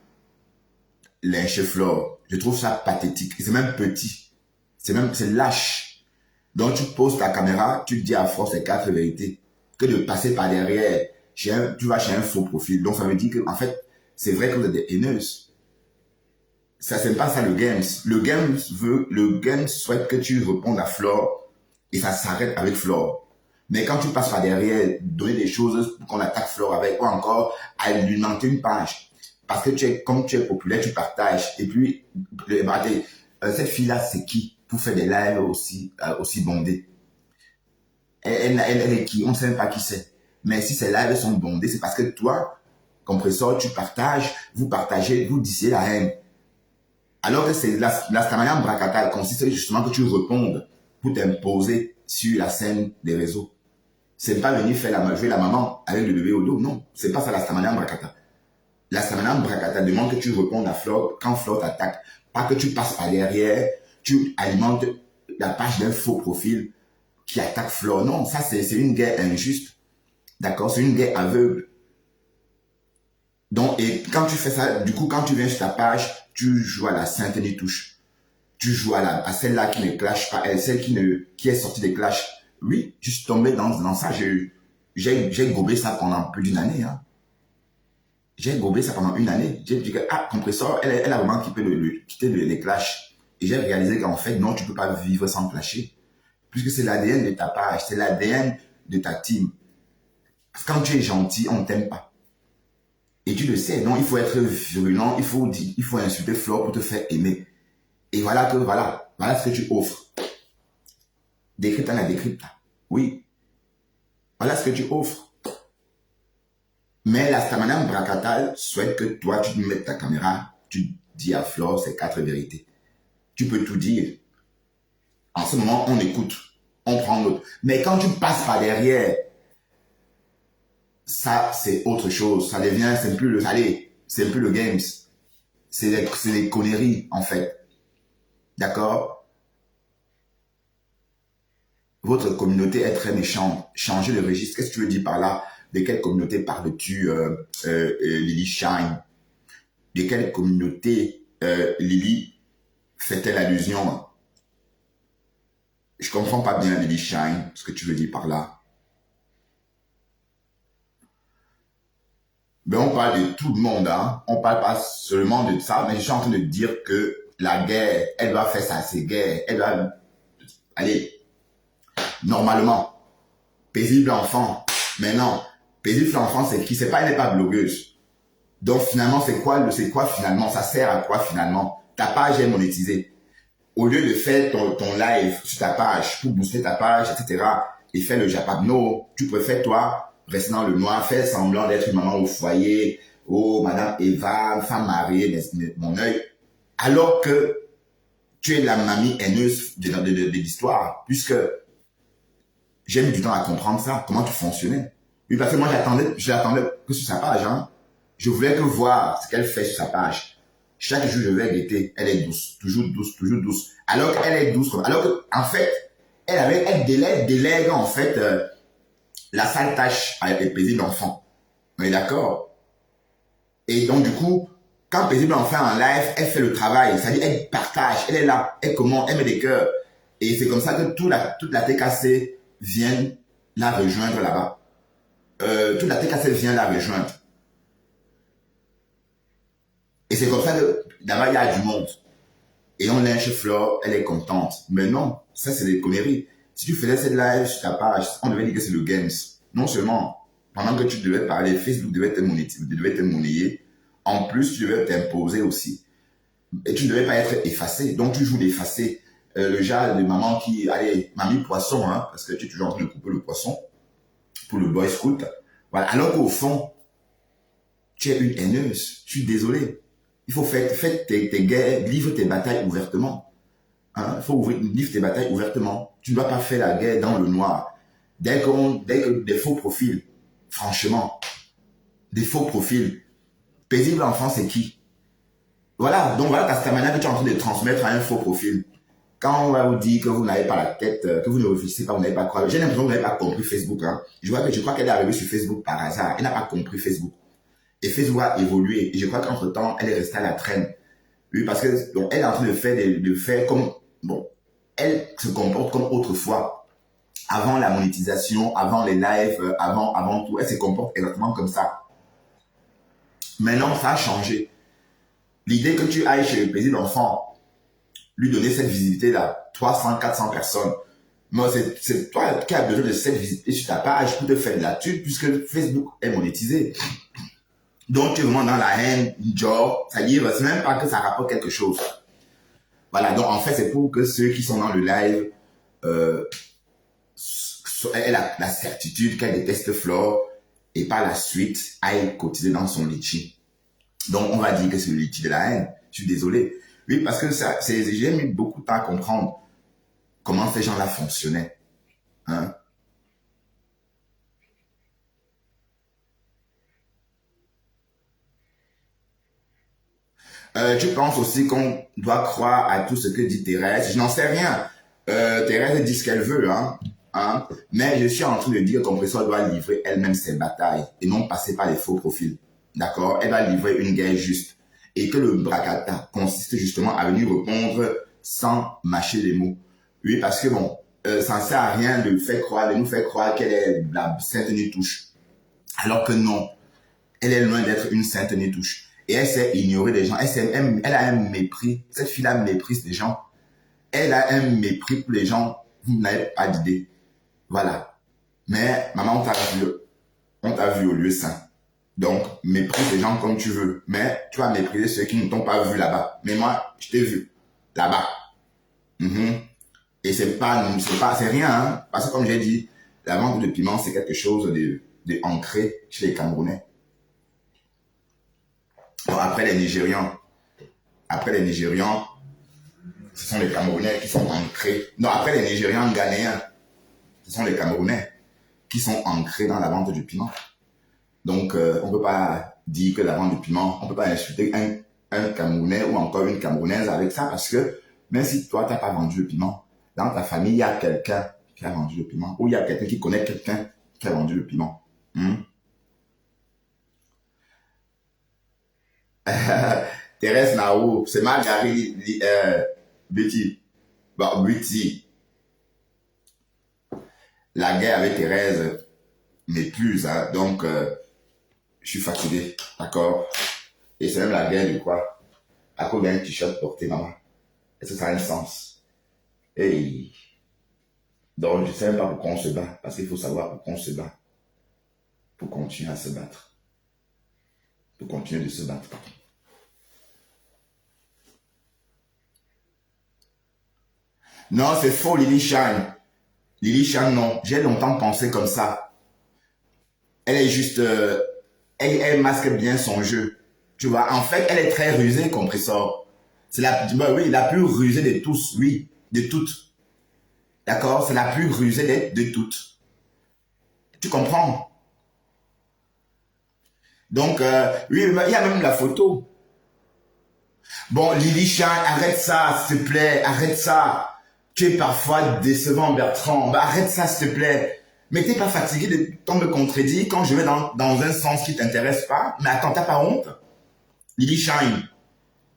lyncher Flore. Je trouve ça pathétique. C'est même petit. C'est lâche. Donc tu poses ta caméra, tu dis à Flore ces 4 vérités. Que de passer par derrière, tu vas chez un faux profil. Donc ça veut dire que, en fait, c'est vrai que vous êtes des haineuses. Ça, c'est pas ça le game. Le game souhaite que tu répondes à Flore et ça s'arrête avec Flore. Mais quand tu passes par derrière, donner des choses pour qu'on attaque Flore avec, ou encore alimenter une page. Parce que comme tu es populaire, tu partages. Et puis, cette fille-là, c'est qui pour faire des lives aussi bondés? Elle est qui? On ne sait même pas qui c'est. Mais si ces lives sont bondés, c'est parce que toi, Compressor, tu partages, vous partagez, vous disiez la haine. Alors que c'est la Stamanian Bracata consiste justement que tu répondes pour t'imposer sur la scène des réseaux. C'est pas venir faire jouer la maman avec le bébé au dos, non. C'est pas ça la Stamanian Bracata. La Stamanian Bracata demande que tu répondes à Flore quand Flore t'attaque. Pas que tu passes par derrière, tu alimentes la page d'un faux profil qui attaque Flore. Non, ça c'est une guerre injuste. D'accord? C'est une guerre aveugle. Donc, et quand tu fais ça, du coup, quand tu viens sur ta page, tu joues à la sainte touche. Tu joues à celle-là qui ne clash pas, celle qui est sortie des clashs. Oui, je suis tombé dans ça. J'ai gobé ça pendant plus d'une année. Hein. J'ai gobé ça pendant une année. J'ai dit que, Compressor, elle a vraiment quitté les clashs. Et j'ai réalisé qu'en fait, non, tu peux pas vivre sans clasher. Puisque c'est l'ADN de ta page, c'est l'ADN de ta team. Quand tu es gentil, on ne t'aime pas. Et tu le sais, non, il faut être virulent, il faut insulter Flore pour te faire aimer. Et voilà ce que tu offres. Décrypte la décrypte. Oui. Voilà ce que tu offres. Mais la Madame Brakatal souhaite que toi, tu mettes ta caméra, tu dis à Flore ces 4 vérités. Tu peux tout dire. En ce moment, on écoute, on prend l'autre. Mais quand tu passes par derrière, ça, c'est autre chose. Ça devient, c'est plus le games. C'est des conneries, en fait. D'accord? Votre communauté est très méchante. Changez le registre. Qu'est-ce que tu veux dire par là? De quelle communauté parles-tu, Lily Shine? De quelle communauté Lily fait-elle allusion? Je comprends pas bien, Lily Shine, ce que tu veux dire par là. Mais on parle de tout le monde, hein. On parle pas seulement de ça, mais je suis en train de dire que la guerre, elle doit faire ça, c'est guerre. Elle doit, allez, normalement, paisible enfant. Mais non, paisible enfant, c'est qui? C'est pas, elle n'est pas blogueuse. Donc finalement, c'est quoi finalement? Ça sert à quoi finalement? Ta page est monétisée. Au lieu de faire ton live sur ta page pour booster ta page, etc., et faire le japabno, tu préfères, toi, rester dans le noir, faire semblant d'être une maman au foyer, oh, Madame Eva, femme mariée, mon œil, alors que tu es la mamie haineuse de l'histoire, puisque j'ai mis du temps à comprendre ça, comment tu fonctionnais. Oui, parce que moi, j'attendais que sur sa page, hein. Je voulais que voir ce qu'elle fait sur sa page. Chaque jour, je vais guetter. Elle est douce, toujours douce, toujours douce. Alors qu'elle est douce, alors qu'en fait, elle délègue en fait la sale tâche avec les paisibles enfants. On est d'accord? Et donc, du coup, quand paisible enfant en live, elle fait le travail. C'est-à-dire, elle partage, elle est là, elle commente, elle met des cœurs. Et c'est comme ça que toute la TKC vient la rejoindre là-bas. Toute la TKC vient la rejoindre. Et c'est comme ça que d'abord il y a du monde. Et on lynche Flore, elle est contente. Mais non, ça c'est des conneries. Si tu faisais cette live sur ta page, on devait dire que c'est le games. Non seulement, pendant que tu devais parler, Facebook devait te monnayer. En plus, tu devais t'imposer aussi. Et tu ne devais pas être effacé. Donc tu joues d'effacer. Le genre de maman qui, allez, mamie poisson, hein, parce que tu es toujours en train de couper le poisson pour le boy scout. Voilà. Alors qu'au fond, tu es une haineuse. Je suis désolé. Il faut faire tes guerres, livre tes batailles ouvertement. Hein? Il faut livre tes batailles ouvertement. Tu ne dois pas faire la guerre dans le noir. Dès que des faux profils, franchement, des faux profils, paisible enfant, c'est qui? Voilà, donc voilà ta stamina que tu es en train de transmettre à un faux profil. Quand on va vous dire que vous n'avez pas la tête, que vous ne réfléchissez pas, vous n'avez pas quoi. J'ai l'impression que vous n'avez pas compris Facebook. Hein. Je crois qu'elle est arrivée sur Facebook par hasard. Elle n'a pas compris Facebook. Et Facebook a évolué. Et je crois qu'entre-temps, elle est restée à la traîne. Oui, parce que donc, elle est en train de faire comme... Bon, elle se comporte comme autrefois. Avant la monétisation, avant les lives, avant tout, elle se comporte exactement comme ça. Maintenant, ça a changé. L'idée que tu ailles chez le paisible enfant, lui donner cette visibilité-là, 300, 400 personnes. Moi, c'est toi qui as besoin de cette visibilité sur ta page pour te faire de la thune, puisque Facebook est monétisé. Donc, tu es vraiment dans la haine, genre, c'est-à-dire, c'est même pas que ça rapporte quelque chose. Voilà, donc en fait, c'est pour que ceux qui sont dans le live aient la certitude qu'elle déteste Flore et par la suite aille cotiser dans son litchi. Donc, on va dire que c'est le litchi de la haine. Je suis désolé. Oui, parce que j'ai mis beaucoup de temps à comprendre comment ces gens-là fonctionnaient. Hein? Tu penses aussi qu'on doit croire à tout ce que dit Thérèse? Je n'en sais rien. Thérèse dit ce qu'elle veut, hein. Mais je suis en train de dire que Compressor doit livrer elle-même ses batailles et non passer par les faux profils. d'accord, elle va livrer une guerre juste. Et que le bracata consiste justement à venir répondre sans mâcher les mots. Oui, parce que bon, ça ne sert à rien de nous faire croire qu'elle est la sainte Nitouche. Alors que non, elle est loin d'être une sainte Nitouche. Et elle sait ignorer les gens. Elle a un mépris. Cette fille-là méprise les gens. Elle a un mépris pour les gens. Vous n'avez pas d'idée. Voilà. Mais maman, on t'a vu au lieu saint. Donc, méprise les gens comme tu veux. Mais tu vas mépriser ceux qui ne t'ont pas vu là-bas. Mais moi, je t'ai vu là-bas. Et c'est rien, hein. Parce que comme j'ai dit, la vente de piment, c'est quelque chose de ancré chez les Camerounais. Bon, après les Nigérians, ce sont les Camerounais qui sont ancrés. Non, après les Nigérians ghanéens, ce sont les Camerounais qui sont ancrés dans la vente du piment. Donc, on ne peut pas dire que la vente du piment, on ne peut pas insulter un Camerounais ou encore une Camerounaise avec ça parce que même si toi, tu n'as pas vendu le piment, dans ta famille, il y a quelqu'un qui a vendu le piment ou il y a quelqu'un qui connaît quelqu'un qui a vendu le piment. Thérèse Naou, c'est Marguerite Betty. Bon, Betty. La guerre avec Thérèse m'épuise, hein, donc je suis fatigué, d'accord? Et c'est même la guerre de quoi? À cause d'un t-shirt porté, maman. Est-ce que ça a un sens? Et donc, je ne sais même pas pourquoi on se bat, parce qu'il faut savoir pourquoi on se bat. Pour continuer à se battre. Pour continuer de se battre. Non, c'est faux, Lily Shine. Lily Shine, non. J'ai longtemps pensé comme ça. Elle est juste... elle masque bien son jeu. Tu vois, en fait, elle est très rusée, Compressor. C'est la plus rusée de tous, oui, de toutes. D'accord? C'est la plus rusée de toutes. Tu comprends? Donc, oui, il y a même la photo. Bon, Lily Shine, arrête ça, s'il te plaît, arrête ça. Tu es parfois décevant, Bertrand. Bah, arrête ça, s'il te plaît. Mais t'es pas fatigué de tant me contredire quand je vais dans un sens qui t'intéresse pas? Mais attends, t'as pas honte? Lily Shine,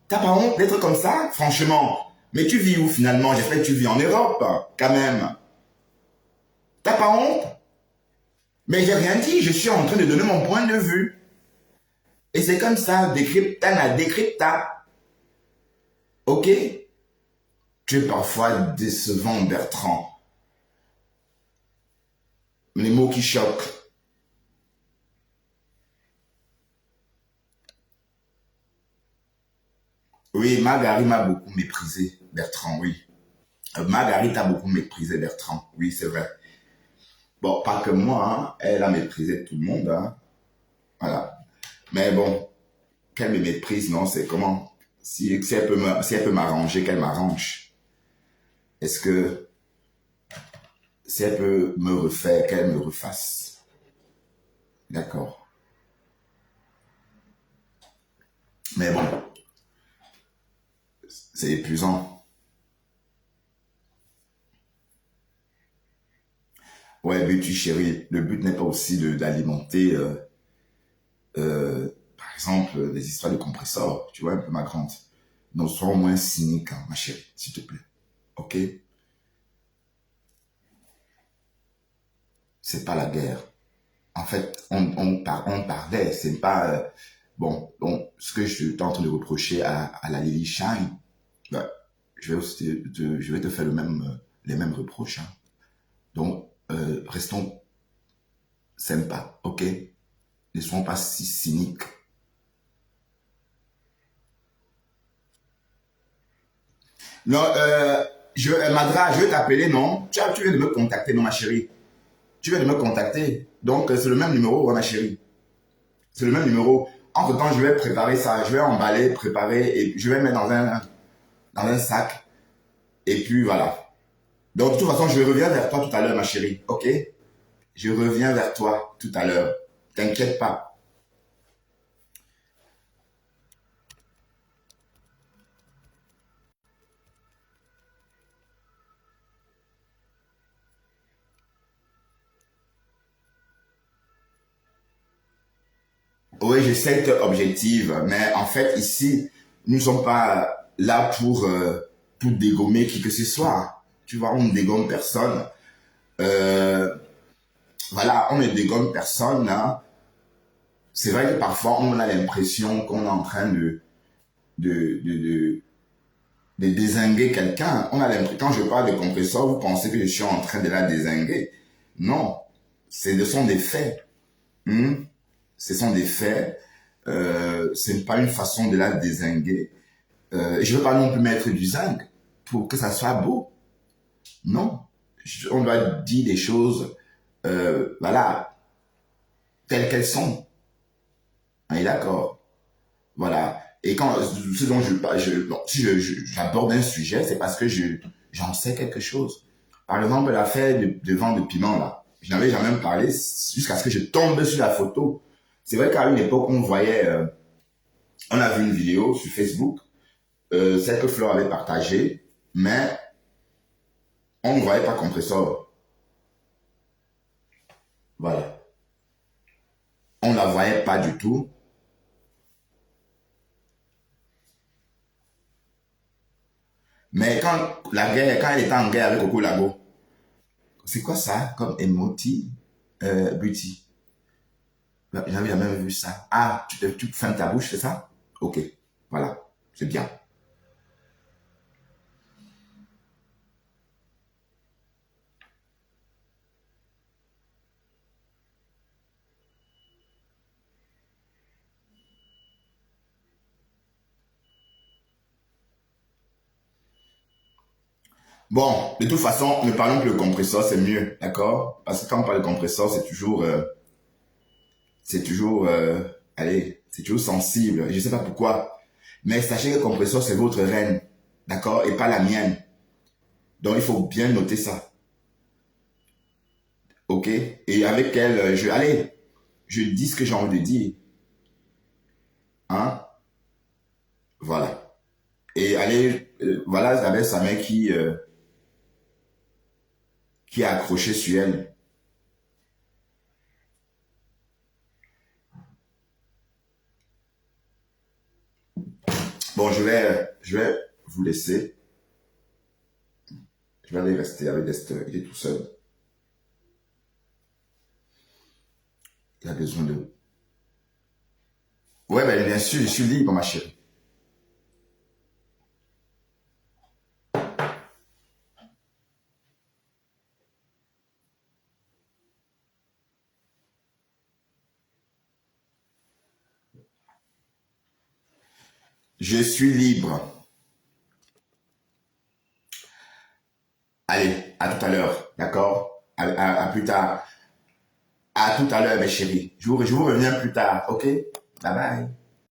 t'as pas honte d'être comme ça? Franchement. Mais tu vis où finalement? J'espère que tu vis en Europe, quand même. T'as pas honte? Mais j'ai rien dit, je suis en train de donner mon point de vue. Et c'est comme ça, décrypta. Ok? Tu es parfois décevant, Bertrand. Les mots qui choquent. Oui, Marguerite m'a beaucoup méprisé, Bertrand, oui. Marguerite a beaucoup méprisé, Bertrand. Oui, c'est vrai. Bon, pas que moi, hein. Elle a méprisé tout le monde, hein. Voilà. Mais bon, qu'elle me méprise, non, c'est comment? Si elle peut m'arranger, qu'elle m'arrange. Est-ce que si elle peut me refaire, qu'elle me refasse? D'accord. Mais bon, c'est épuisant. Ouais, Betty chérie, le but n'est pas aussi d'alimenter, par exemple, des histoires de compresseurs. Tu vois un peu ma grande. Non, sois moins cynique, hein, ma chérie, s'il te plaît. Ok? C'est pas la guerre. En fait, on parlait, c'est pas... bon, ce que je suis en train de reprocher à la Lily Shine, bah, je vais te faire les mêmes reproches. Hein. Donc, restons sympas, ok? Ne soyons pas si cyniques. Non, Madra, je vais t'appeler, non? Tu viens de me contacter, non, ma chérie? Tu viens de me contacter. Donc, c'est le même numéro, ma chérie. C'est le même numéro. Entre-temps, je vais préparer ça. Je vais emballer, préparer et je vais mettre dans un sac. Et puis, voilà. Donc, de toute façon, je reviens vers toi tout à l'heure, ma chérie. Ok? Je reviens vers toi tout à l'heure. T'inquiète pas. Oui, j'essaie d'être objective, mais en fait, ici, nous ne sommes pas là pour dégommer qui que ce soit. Tu vois, on ne dégomme personne. Voilà, on ne dégomme personne. Hein. C'est vrai que parfois, on a l'impression qu'on est en train de dézinguer quelqu'un. On a l'impression, quand je parle de compresseur, vous pensez que je suis en train de la dézinguer. Non, ce sont des faits. Ce sont des faits. Ce n'est pas une façon de la dézinguer. Je ne veux pas non plus mettre du zinc pour que ça soit beau. Non. On doit dire des choses, voilà, telles qu'elles sont. On est d'accord. Voilà. Et quand, ce dont si j'aborde un sujet, c'est parce que j'en sais quelque chose. Par exemple, l'affaire de vente de piment, là. Je n'avais jamais parlé jusqu'à ce que je tombe sur la photo. C'est vrai qu'à une époque, on voyait, on a vu une vidéo sur Facebook, celle que Fleur avait partagée, mais on ne voyait pas compresseur. Voilà. On ne la voyait pas du tout. Mais quand elle était en guerre avec Coco Lago, c'est quoi ça comme emoji beauty? J'avais jamais vu ça. Ah, tu fermes ta bouche, c'est ça? Ok, voilà, c'est bien. Bon, de toute façon, ne parlons plus de compresseur, c'est mieux, d'accord? Parce que quand on parle de compresseur, allez, c'est toujours sensible. Je ne sais pas pourquoi. Mais sachez que le compresseur, c'est votre reine, d'accord? Et pas la mienne. Donc, il faut bien noter ça. Ok? Et avec elle, je dis ce que j'ai envie de dire. Hein? Voilà. Et allez, voilà, avec sa main qui est accrochée sur elle. Bon, je vais vous laisser. Je vais aller rester avec Dexter. Il est tout seul. Il a besoin de... Ouais, ben, bien sûr, je suis libre, ma chérie. Je suis libre. Allez, à tout à l'heure, d'accord? À plus tard. À tout à l'heure, mes chéris. Je vous reviens plus tard, ok? Bye bye.